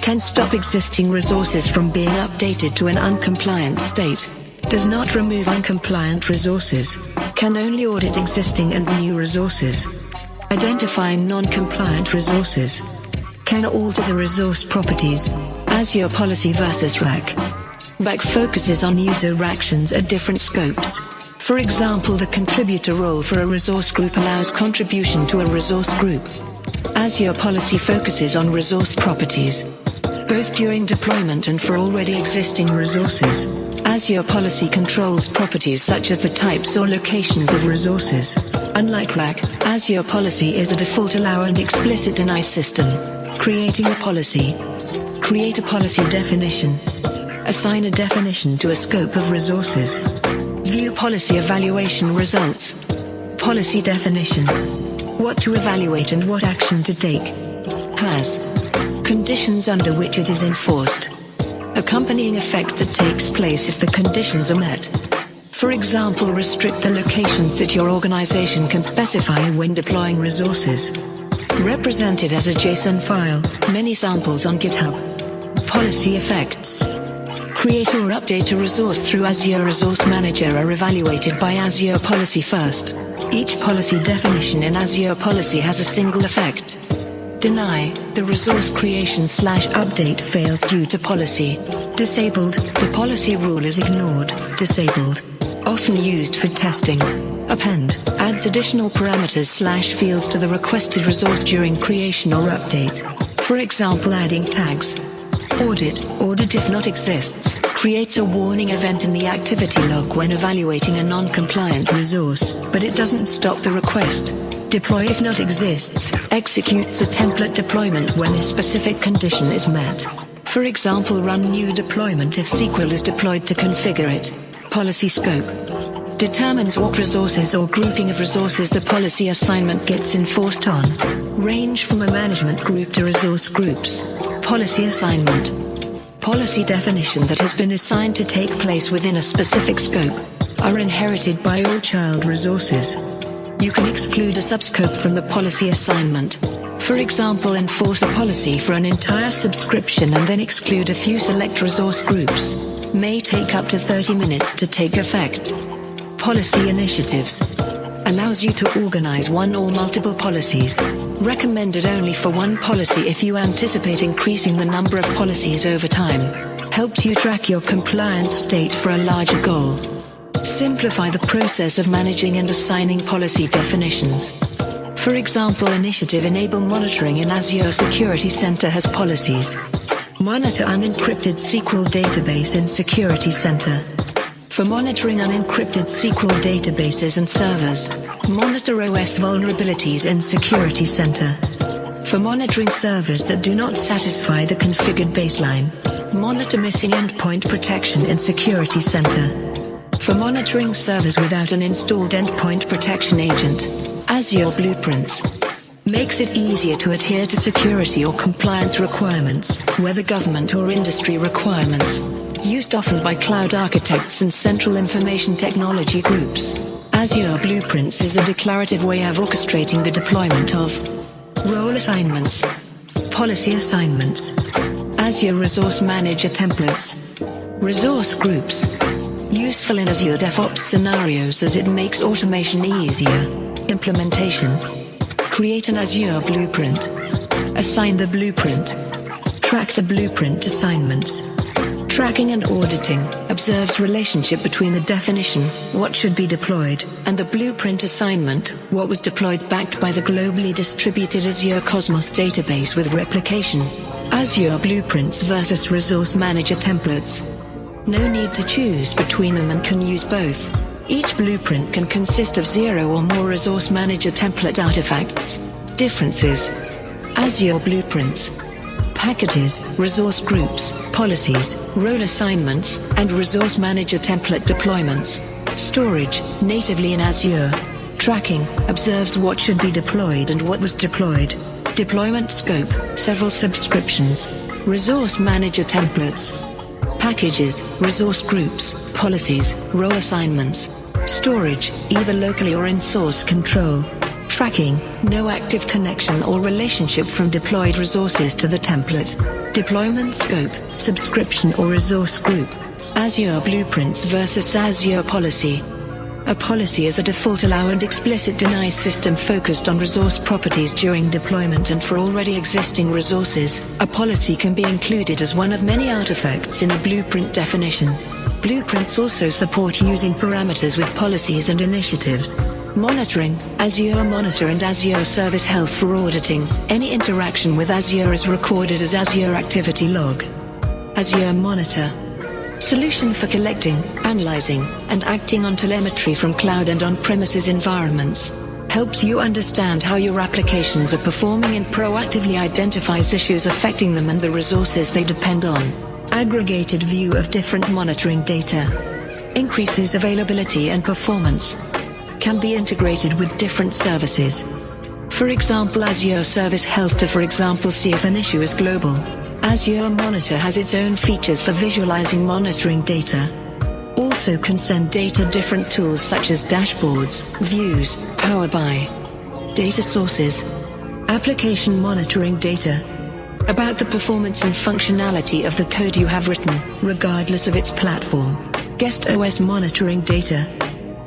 Can stop existing resources from being updated to an uncompliant state. Does not remove uncompliant resources. Can only audit existing and new resources. Identifying non-compliant resources. Can alter the resource properties. Azure policy versus RAC. RAC focuses on user actions at different scopes. For example, the contributor role for a resource group allows contribution to a resource group. Azure policy focuses on resource properties, both during deployment and for already existing resources. Azure policy controls properties such as the types or locations of resources. Unlike RAC, Azure policy is a default allow and explicit deny system. Creating a policy. Create a policy definition. Assign a definition to a scope of resources. View policy evaluation results. Policy definition. What to evaluate and what action to take. Has. Conditions under which it is enforced. Accompanying effect that takes place if the conditions are met. For example, restrict the locations that your organization can specify when deploying resources. Represented as a JSON file, many samples on GitHub. Policy effects. Create or update a resource through Azure Resource Manager are evaluated by Azure Policy first. Each policy definition in Azure Policy has a single effect. Deny, the resource creation/update fails due to policy. Disabled, the policy rule is ignored, disabled. Often used for testing. Append, adds additional parameters/fields to the requested resource during creation or update. For example, adding tags. Audit if not exists, creates a warning event in the activity log when evaluating a non-compliant resource, but it doesn't stop the request. Deploy if not exists, executes a template deployment when a specific condition is met. For example, run new deployment if SQL is deployed to configure it. Policy scope. Determines what resources or grouping of resources the policy assignment gets enforced on. Range from a management group to resource groups. Policy assignment. Policy definition that has been assigned to take place within a specific scope. Are inherited by all child resources. You can exclude a subscope from the policy assignment. For example, enforce a policy for an entire subscription and then exclude a few select resource groups. May take up to 30 minutes to take effect. Policy initiatives. Allows you to organize one or multiple policies. Recommended only for one policy if you anticipate increasing the number of policies over time. Helps you track your compliance state for a larger goal. Simplify the process of managing and assigning policy definitions. For example, initiative enable monitoring in Azure Security Center has policies. Monitor unencrypted SQL database in Security Center. For monitoring unencrypted SQL databases and servers, monitor OS vulnerabilities in Security Center. For monitoring servers that do not satisfy the configured baseline, monitor missing endpoint protection in Security Center. For monitoring servers without an installed endpoint protection agent, Azure Blueprints makes it easier to adhere to security or compliance requirements, whether government or industry requirements. Used often by cloud architects and central information technology groups. Azure Blueprints is a declarative way of orchestrating the deployment of role assignments, policy assignments, Azure Resource Manager templates, resource groups. Useful in Azure DevOps scenarios as it makes automation easier. Implementation. Create an Azure blueprint. Assign the blueprint. Track the blueprint assignments. Tracking and auditing observes relationship between the definition, what should be deployed, and the blueprint assignment, what was deployed backed by the globally distributed Azure Cosmos database with replication. Azure Blueprints versus Resource Manager templates. No need to choose between them and can use both. Each blueprint can consist of 0 or more Resource Manager template artifacts. Differences. Azure Blueprints. Packages, resource groups, policies, role assignments, and Resource Manager template deployments. Storage, natively in Azure. Tracking, observes what should be deployed and what was deployed. Deployment scope, several subscriptions. Resource Manager templates. Packages, resource groups, policies, role assignments. Storage, either locally or in source control. tracking, no active connection or relationship from deployed resources to the template. Deployment scope, subscription or resource group. Azure blueprints versus Azure policy. A policy is a default allow and explicit deny system focused on resource properties during deployment and for already existing resources. A policy can be included as one of many artifacts in a blueprint definition. Blueprints also support using parameters with policies and initiatives. Monitoring, Azure Monitor and Azure Service Health for auditing. Any interaction with Azure is recorded as Azure Activity Log. Azure Monitor. Solution for collecting, analyzing, and acting on telemetry from cloud and on-premises environments. Helps you understand how your applications are performing and proactively identifies issues affecting them and the resources they depend on. Aggregated view of different monitoring data. Increases availability and performance. Can be integrated with different services. For example, Azure Service Health to, for example, see if an issue is global. Azure Monitor has its own features for visualizing monitoring data. Also can send data different tools such as dashboards, views, Power BI. Data sources. Application monitoring data. About the performance and functionality of the code you have written, regardless of its platform. Guest OS monitoring data.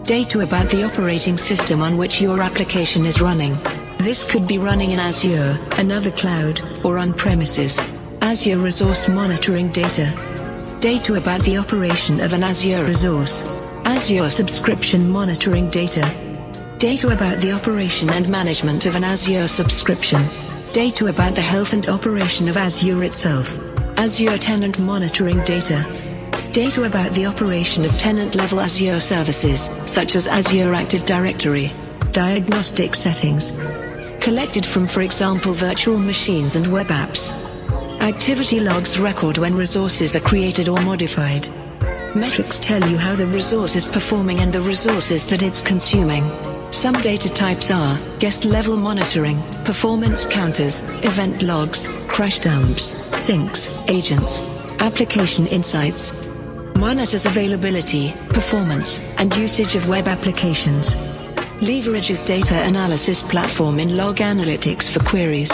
Data about the operating system on which your application is running. This could be running in Azure, another cloud, or on-premises. Azure resource monitoring data. Data about the operation of an Azure resource. Azure subscription monitoring data. Data about the operation and management of an Azure subscription. Data about the health and operation of Azure itself. Azure tenant monitoring data. Data about the operation of tenant-level Azure services, such as Azure Active Directory. Diagnostic settings. Collected from, for example, virtual machines and web apps. Activity logs record when resources are created or modified. Metrics tell you how the resource is performing and the resources that it's consuming. Some data types are guest level monitoring, performance counters, event logs, crash dumps, syncs, agents. Application insights. Monitors availability, performance, and usage of web applications. Leverages data analysis platform in log analytics for queries.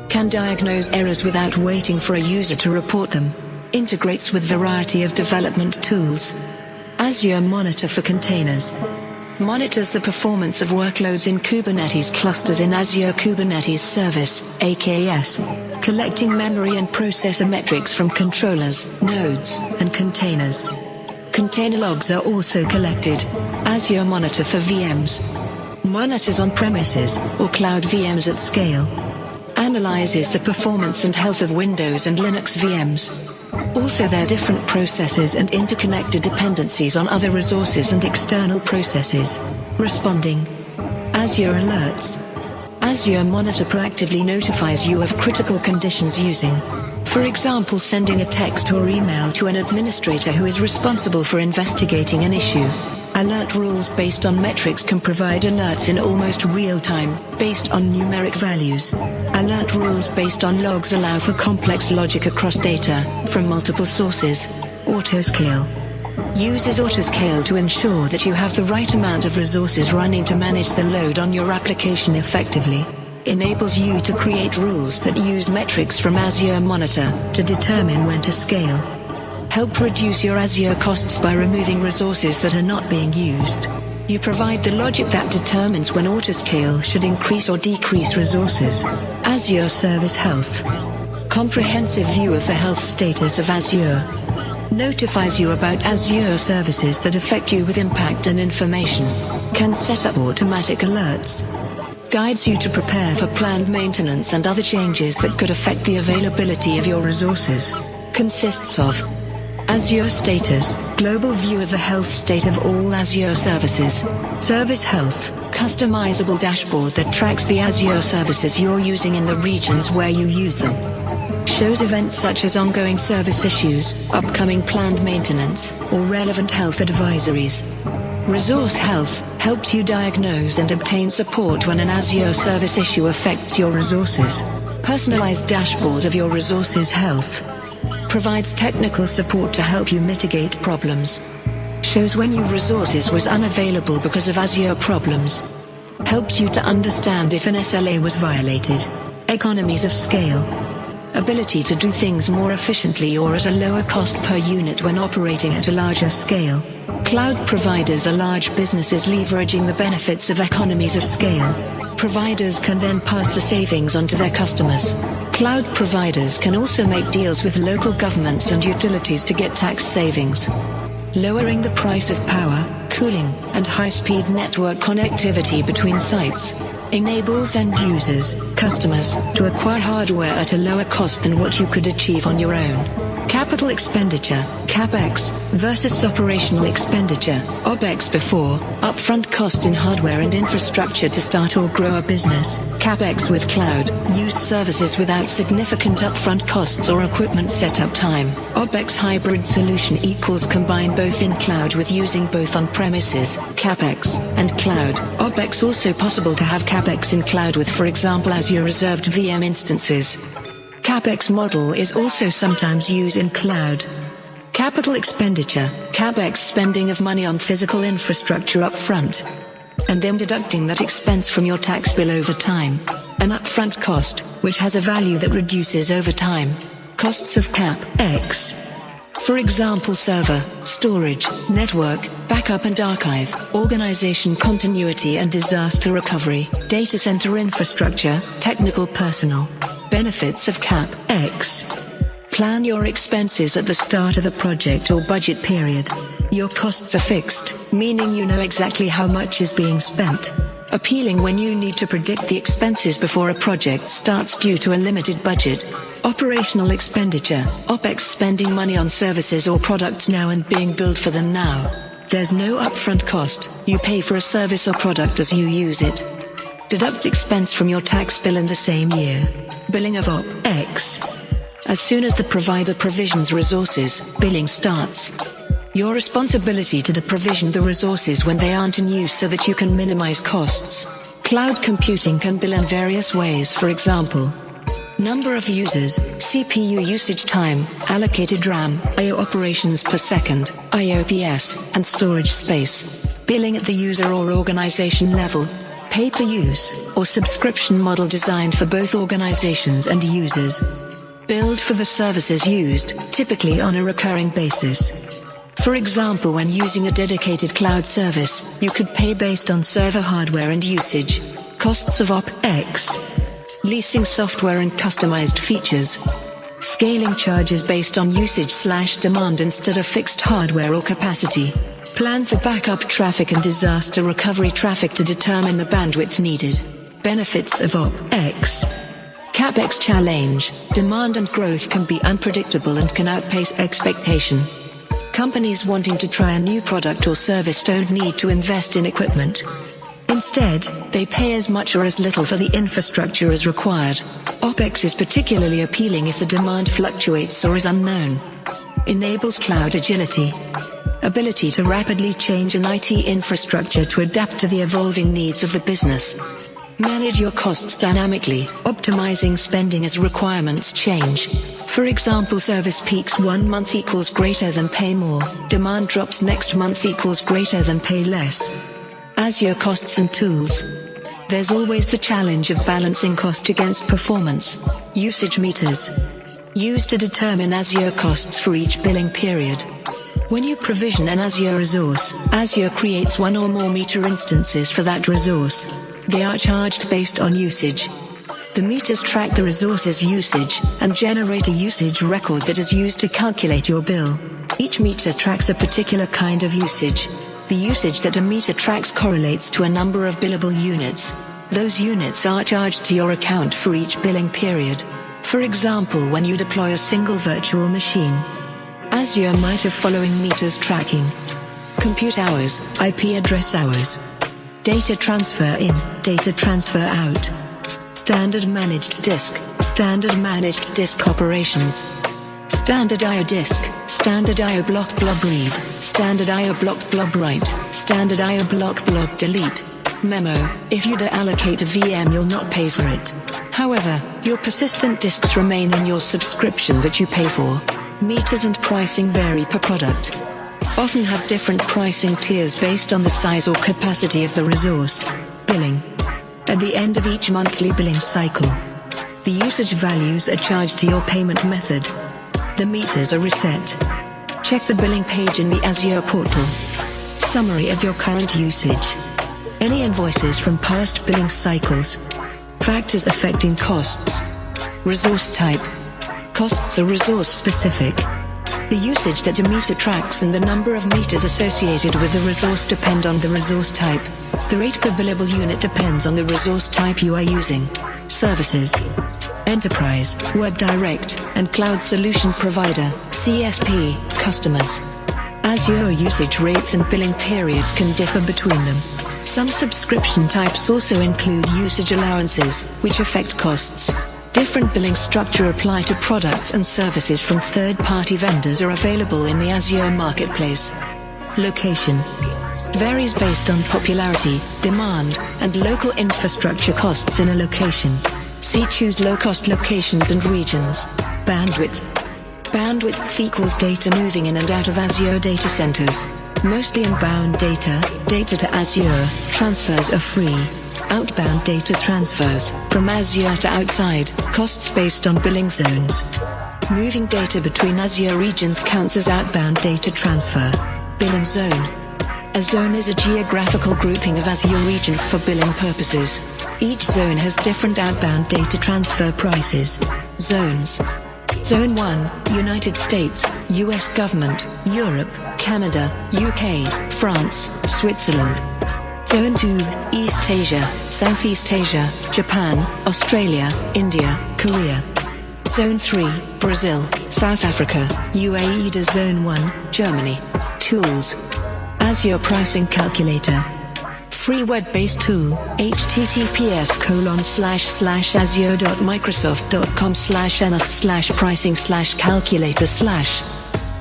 Can diagnose errors without waiting for a user to report them. Integrates with variety of development tools. Azure Monitor for containers. Monitors the performance of workloads in Kubernetes clusters in Azure Kubernetes Service, AKS. Collecting memory and processor metrics from controllers, nodes, and containers. Container logs are also collected. Azure Monitor for VMs. Monitors on premises or cloud VMs at scale. Analyzes the performance and health of Windows and Linux VMs. Also their different processes and interconnected dependencies on other resources and external processes. Responding. Azure Alerts. Azure Monitor proactively notifies you of critical conditions using, for example, sending a text or email to an administrator who is responsible for investigating an issue. Alert rules based on metrics can provide alerts in almost real time, based on numeric values. Alert rules based on logs allow for complex logic across data, from multiple sources. Autoscale. Uses autoscale to ensure that you have the right amount of resources running to manage the load on your application effectively. Enables you to create rules that use metrics from Azure Monitor to determine when to scale. Help reduce your Azure costs by removing resources that are not being used. You provide the logic that determines when autoscale should increase or decrease resources. Azure Service Health. Comprehensive view of the health status of Azure. Notifies you about Azure services that affect you with impact and information. Can set up automatic alerts. Guides you to prepare for planned maintenance and other changes that could affect the availability of your resources. Consists of Azure Status, global view of the health state of all Azure services. Service Health, customizable dashboard that tracks the Azure services you're using in the regions where you use them. Shows events such as ongoing service issues, upcoming planned maintenance, or relevant health advisories. Resource Health, helps you diagnose and obtain support when an Azure service issue affects your resources. Personalized dashboard of your resources' health. Provides technical support to help you mitigate problems. Shows when your resources was unavailable because of Azure problems. Helps you to understand if an SLA was violated. Economies of scale. Ability to do things more efficiently or at a lower cost per unit when operating at a larger scale. Cloud providers are large businesses leveraging the benefits of economies of scale. Providers can then pass the savings on to their customers. Cloud providers can also make deals with local governments and utilities to get tax savings. Lowering the price of power, cooling, and high-speed network connectivity between sites. Enables end users, customers, to acquire hardware at a lower cost than what you could achieve on your own. Capital expenditure, CapEx, versus operational expenditure, OpEx before, upfront cost in hardware and infrastructure to start or grow a business. CapEx with cloud, use services without significant upfront costs or equipment setup time. OpEx hybrid solution equals combine both in cloud with using both on-premises, CapEx, and cloud. OpEx also possible to have CapEx in cloud with, for example, Azure reserved VM instances. CapEx model is also sometimes used in cloud. Capital expenditure, CapEx spending of money on physical infrastructure up front, and then deducting that expense from your tax bill over time. An upfront cost, which has a value that reduces over time. Costs of CapEx. For example, server, storage, network, backup and archive, organization continuity and disaster recovery, data center infrastructure, technical personnel. Benefits of CapEx. Plan your expenses at the start of the project or budget period. Your costs are fixed, meaning you know exactly how much is being spent. Appealing when you need to predict the expenses before a project starts due to a limited budget. Operational expenditure, OpEx spending money on services or products now and being billed for them now. There's no upfront cost, you pay for a service or product as you use it. Deduct expense from your tax bill in the same year. Billing of OpEx. As soon as the provider provisions resources, billing starts. Your responsibility to provision the resources when they aren't in use so that you can minimize costs. Cloud computing can bill in various ways, for example, number of users, CPU usage time, allocated RAM, I/O operations per second, IOPS, and storage space. Billing at the user or organization level. Pay-per-use, or subscription model designed for both organizations and users. Billed for the services used, typically on a recurring basis. For example, when using a dedicated cloud service, you could pay based on server hardware and usage. Costs of OpEx. Leasing software and customized features. Scaling charges based on usage/demand instead of fixed hardware or capacity. Plan for backup traffic and disaster recovery traffic to determine the bandwidth needed. Benefits of OpEx. CapEx challenge. Demand and growth can be unpredictable and can outpace expectation. Companies wanting to try a new product or service don't need to invest in equipment. Instead, they pay as much or as little for the infrastructure as required. OpEx is particularly appealing if the demand fluctuates or is unknown. Enables cloud agility. Ability to rapidly change an IT infrastructure to adapt to the evolving needs of the business. Manage your costs dynamically, optimizing spending as requirements change. For example, service peaks 1 month equals greater than pay more, demand drops next month equals greater than pay less. Azure costs and tools. There's always the challenge of balancing cost against performance. Usage meters. Used to determine Azure costs for each billing period. When you provision an Azure resource, Azure creates one or more meter instances for that resource. They are charged based on usage. The meters track the resource's usage and generate a usage record that is used to calculate your bill. Each meter tracks a particular kind of usage. The usage that a meter tracks correlates to a number of billable units. Those units are charged to your account for each billing period. For example, when you deploy a single virtual machine, Azure might have following meters tracking: compute hours, IP address hours, data transfer in, data transfer out, standard managed disk operations, standard I/O disk, standard I/O block blob read, standard I/O block blob write, standard I/O block blob delete. Memo: if you deallocate a VM, you'll not pay for it. However, your persistent disks remain in your subscription that you pay for. Meters and pricing vary per product. Often have different pricing tiers based on the size or capacity of the resource. Billing. at the end of each monthly billing cycle. The usage values are charged to your payment method. The meters are reset. Check the billing page in the Azure portal. Summary of your current usage. Any invoices from past billing cycles. Factors affecting costs. Resource type. Costs are resource specific. The usage that a meter tracks and the number of meters associated with the resource depend on the resource type. The rate per billable unit depends on the resource type you are using. Services. Enterprise, Web Direct, and Cloud Solution Provider, CSP, customers. Azure usage rates and billing periods can differ between them. Some subscription types also include usage allowances, which affect costs. Different billing structure apply to products and services from third-party vendors are available in the Azure Marketplace. Location. Varies based on popularity, demand, and local infrastructure costs in a location. See choose low-cost locations and regions. Bandwidth. Bandwidth equals data moving in and out of Azure data centers. Mostly inbound data to Azure, transfers are free. Outbound data transfers, from Azure to outside, costs based on billing zones. Moving data between Azure regions counts as outbound data transfer. Billing zone. A zone is a geographical grouping of Azure regions for billing purposes. Each zone has different outbound data transfer prices. Zones. Zone 1, United States, US government, Europe, Canada, UK, France, Switzerland. Zone 2, East Asia, Southeast Asia, Japan, Australia, India, Korea. Zone 3, Brazil, South Africa, UAE to Zone 1, Germany. Tools. Azure Pricing Calculator. Free web-based tool, https://azure.microsoft.com/nst/pricing/calculator/.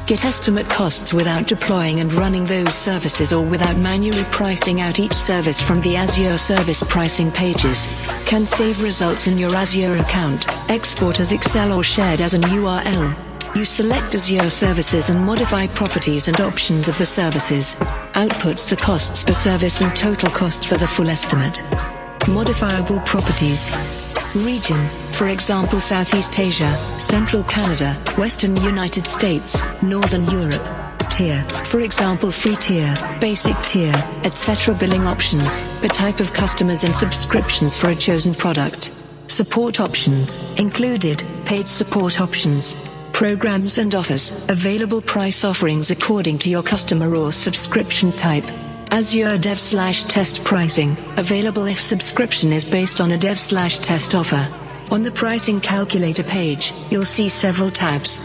Get estimate costs without deploying and running those services or without manually pricing out each service from the Azure service pricing pages. Can save results in your Azure account, export as Excel or shared as an URL. You select Azure services and modify properties and options of the services. Outputs the costs per service and total cost for the full estimate. Modifiable properties. Region, for example Southeast Asia, Central Canada, Western United States, Northern Europe. Tier, for example free tier, basic tier, etc. Billing options, the type of customers and subscriptions for a chosen product. Support options, included, paid support options. Programs and offers, available price offerings according to your customer or subscription type. Azure Dev/Test pricing, available if subscription is based on a Dev/Test offer. On the pricing calculator page, you'll see several tabs.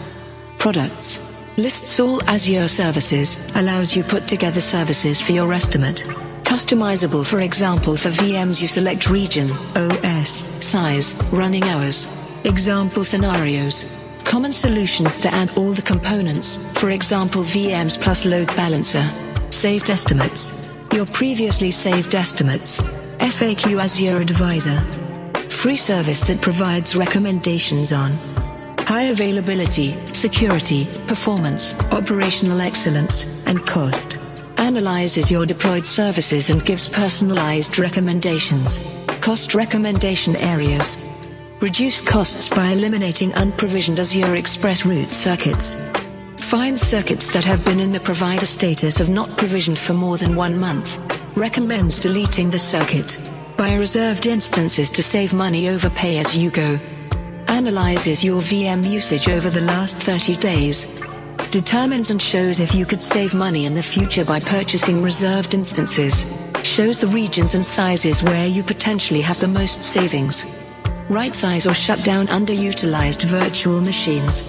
Products. Lists all Azure services, allows you put together services for your estimate. Customizable, for example for VMs you select region, OS, size, running hours. Example scenarios. Common solutions to add all the components, for example VMs plus load balancer. Saved estimates. Your previously saved estimates. FAQ Azure Advisor. Free service that provides recommendations on high availability, security, performance, operational excellence, and cost. Analyzes your deployed services and gives personalized recommendations. Cost recommendation areas. Reduce costs by eliminating unprovisioned Azure Express root circuits. Finds circuits that have been in the provider status of not provisioned for more than 1 month. Recommends deleting the circuit. Buy reserved instances to save money over pay-as-you-go. Analyzes your VM usage over the last 30 days. Determines and shows if you could save money in the future by purchasing reserved instances. Shows the regions and sizes where you potentially have the most savings. Right-size or shut down underutilized virtual machines.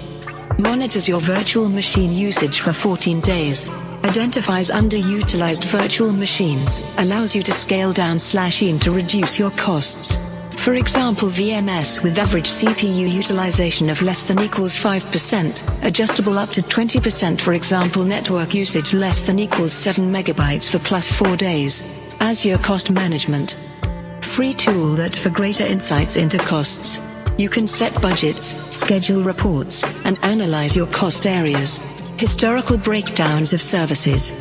Monitors your virtual machine usage for 14 days. Identifies underutilized virtual machines. Allows you to scale down/in to reduce your costs. For example VMS with average CPU utilization of less than equals 5%, adjustable up to 20%, for example network usage less than equals 7 megabytes for plus 4 days. Azure Cost Management. Free tool that for greater insights into costs. You can set budgets, schedule reports, and analyze your cost areas. Historical breakdowns of services.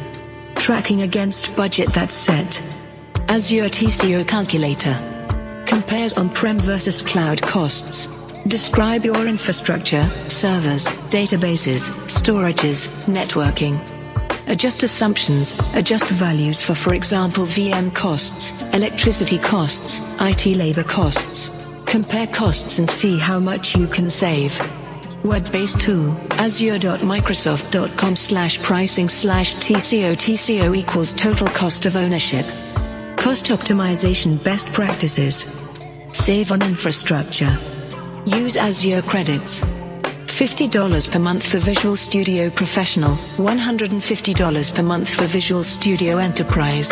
Tracking against budget that's set. Azure TCO Calculator. compares on-prem versus cloud costs. Describe your infrastructure, servers, databases, storages, networking. Adjust assumptions, adjust values for example VM costs, electricity costs, IT labor costs. Compare costs and see how much you can save. Web-based tool, azure.microsoft.com/pricing/TCO. TCO equals total cost of ownership. Cost optimization best practices. Save on infrastructure. Use Azure credits. $50 per month for Visual Studio Professional, $150 per month for Visual Studio Enterprise.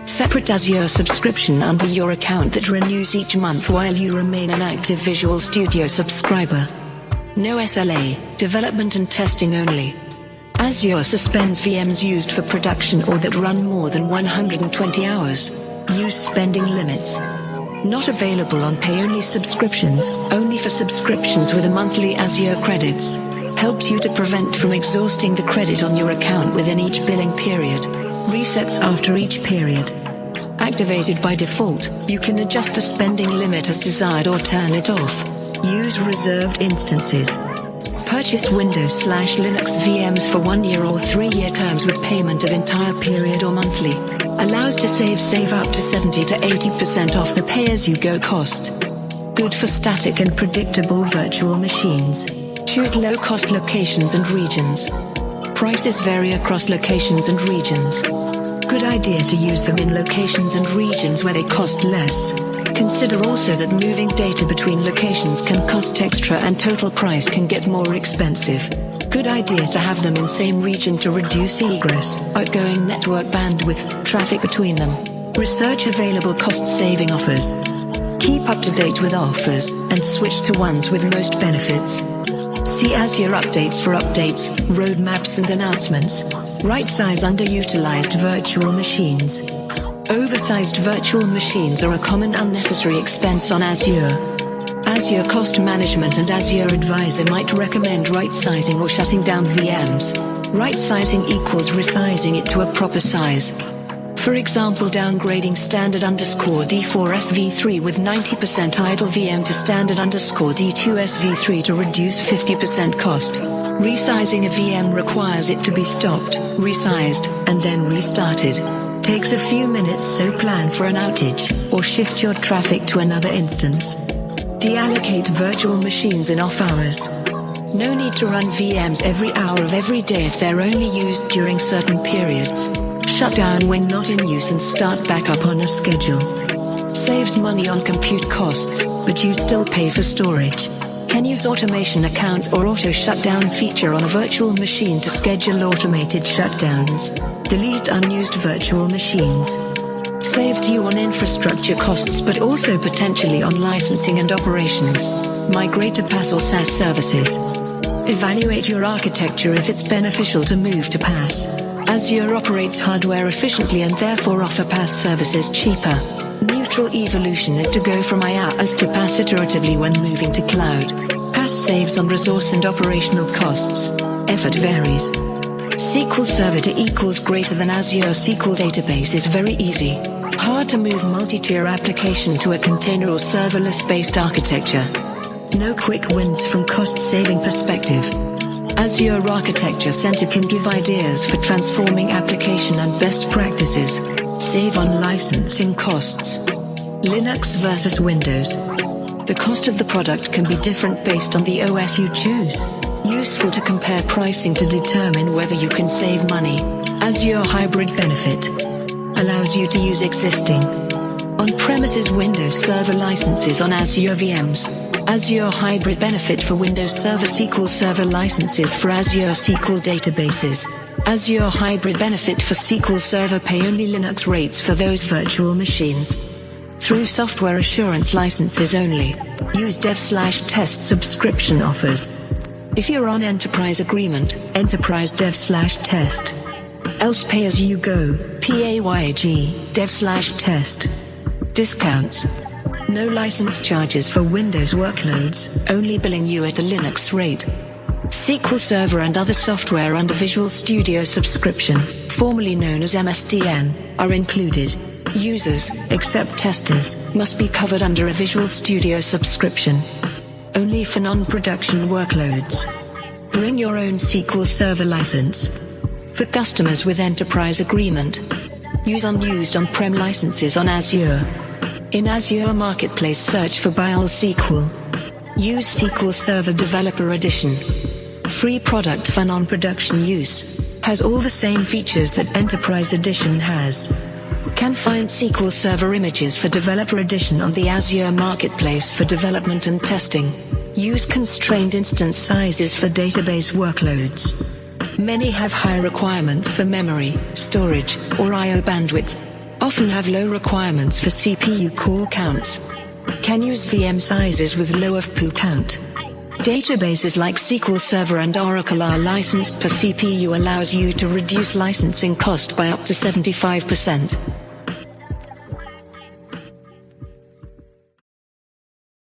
Separate Azure subscription under your account that renews each month while you remain an active Visual Studio subscriber. No SLA, development and testing only. Azure suspends VMs used for production or that run more than 120 hours. Use spending limits. Not available on pay-only subscriptions, only for subscriptions with a monthly Azure credits. Helps you to prevent from exhausting the credit on your account within each billing period. Resets after each period. Activated by default, you can adjust the spending limit as desired or turn it off. Use reserved instances. Purchase Windows/Linux VMs for 1 year or 3-year terms with payment of entire period or monthly. Allows to save up to 70 to 80% off the pay-as-you-go cost. Good for static and predictable virtual machines. Choose low-cost locations and regions. Prices vary across locations and regions. Good idea to use them in locations and regions where they cost less. Consider also that moving data between locations can cost extra and total price can get more expensive. Good idea to have them in same region to reduce egress, outgoing network bandwidth, traffic between them. Research available cost-saving offers. Keep up to date with offers and switch to ones with most benefits. See Azure updates for updates, roadmaps and announcements. Right-size underutilized virtual machines. Oversized virtual machines are a common unnecessary expense on Azure. Azure Cost Management and Azure Advisor might recommend right-sizing or shutting down VMs. Right-sizing equals resizing it to a proper size. For example, downgrading standard_D4SV3 with 90% idle VM to standard_D2SV3 to reduce 50% cost. Resizing a VM requires it to be stopped, resized, and then restarted. Takes a few minutes, so plan for an outage, or shift your traffic to another instance. Deallocate virtual machines in off hours. No need to run VMs every hour of every day if they're only used during certain periods. Shut down when not in use and start back up on a schedule. Saves money on compute costs, but you still pay for storage. Can use automation accounts or auto shutdown feature on a virtual machine to schedule automated shutdowns. Delete unused virtual machines. Saves you on infrastructure costs but also potentially on licensing and operations. Migrate to PaaS or SaaS services. Evaluate your architecture if it's beneficial to move to PaaS. Azure operates hardware efficiently and therefore offer PaaS services cheaper. Neutral evolution is to go from IaaS to PaaS iteratively when moving to cloud. PaaS saves on resource and operational costs. Effort varies. SQL Server to equals greater than Azure SQL database is very easy. Hard to move multi-tier application to a container or serverless-based architecture. No quick wins from cost-saving perspective. Azure Architecture Center can give ideas for transforming application and best practices. Save on licensing costs. Linux versus Windows. The cost of the product can be different based on the OS you choose. Useful to compare pricing to determine whether you can save money. Azure Hybrid Benefit. Allows you to use existing on-premises Windows Server licenses on Azure VMs. Azure Hybrid Benefit for Windows Server SQL Server licenses for Azure SQL databases. Azure Hybrid Benefit for SQL Server pay-only Linux rates for those virtual machines. Through software assurance licenses only. Use dev/test subscription offers. If you're on Enterprise Agreement, Enterprise dev/test. Else pay as you go, PAYG, dev/test. Discounts. No license charges for Windows workloads, only billing you at the Linux rate. SQL Server and other software under Visual Studio subscription, formerly known as MSDN, are included. Users, except testers, must be covered under a Visual Studio subscription. Only for non-production workloads. Bring your own SQL Server license. For customers with enterprise agreement, use unused on-prem licenses on Azure. In Azure Marketplace, search for Bial SQL. Use SQL Server Developer Edition. Free product for non-production use. Has all the same features that Enterprise Edition has. Can find SQL Server images for Developer Edition on the Azure Marketplace for development and testing. Use constrained instance sizes for database workloads. Many have high requirements for memory, storage, or I/O bandwidth. Often have low requirements for CPU core counts. Can use VM sizes with low FPU count. Databases like SQL Server and Oracle are licensed per CPU, allows you to reduce licensing cost by up to 75%.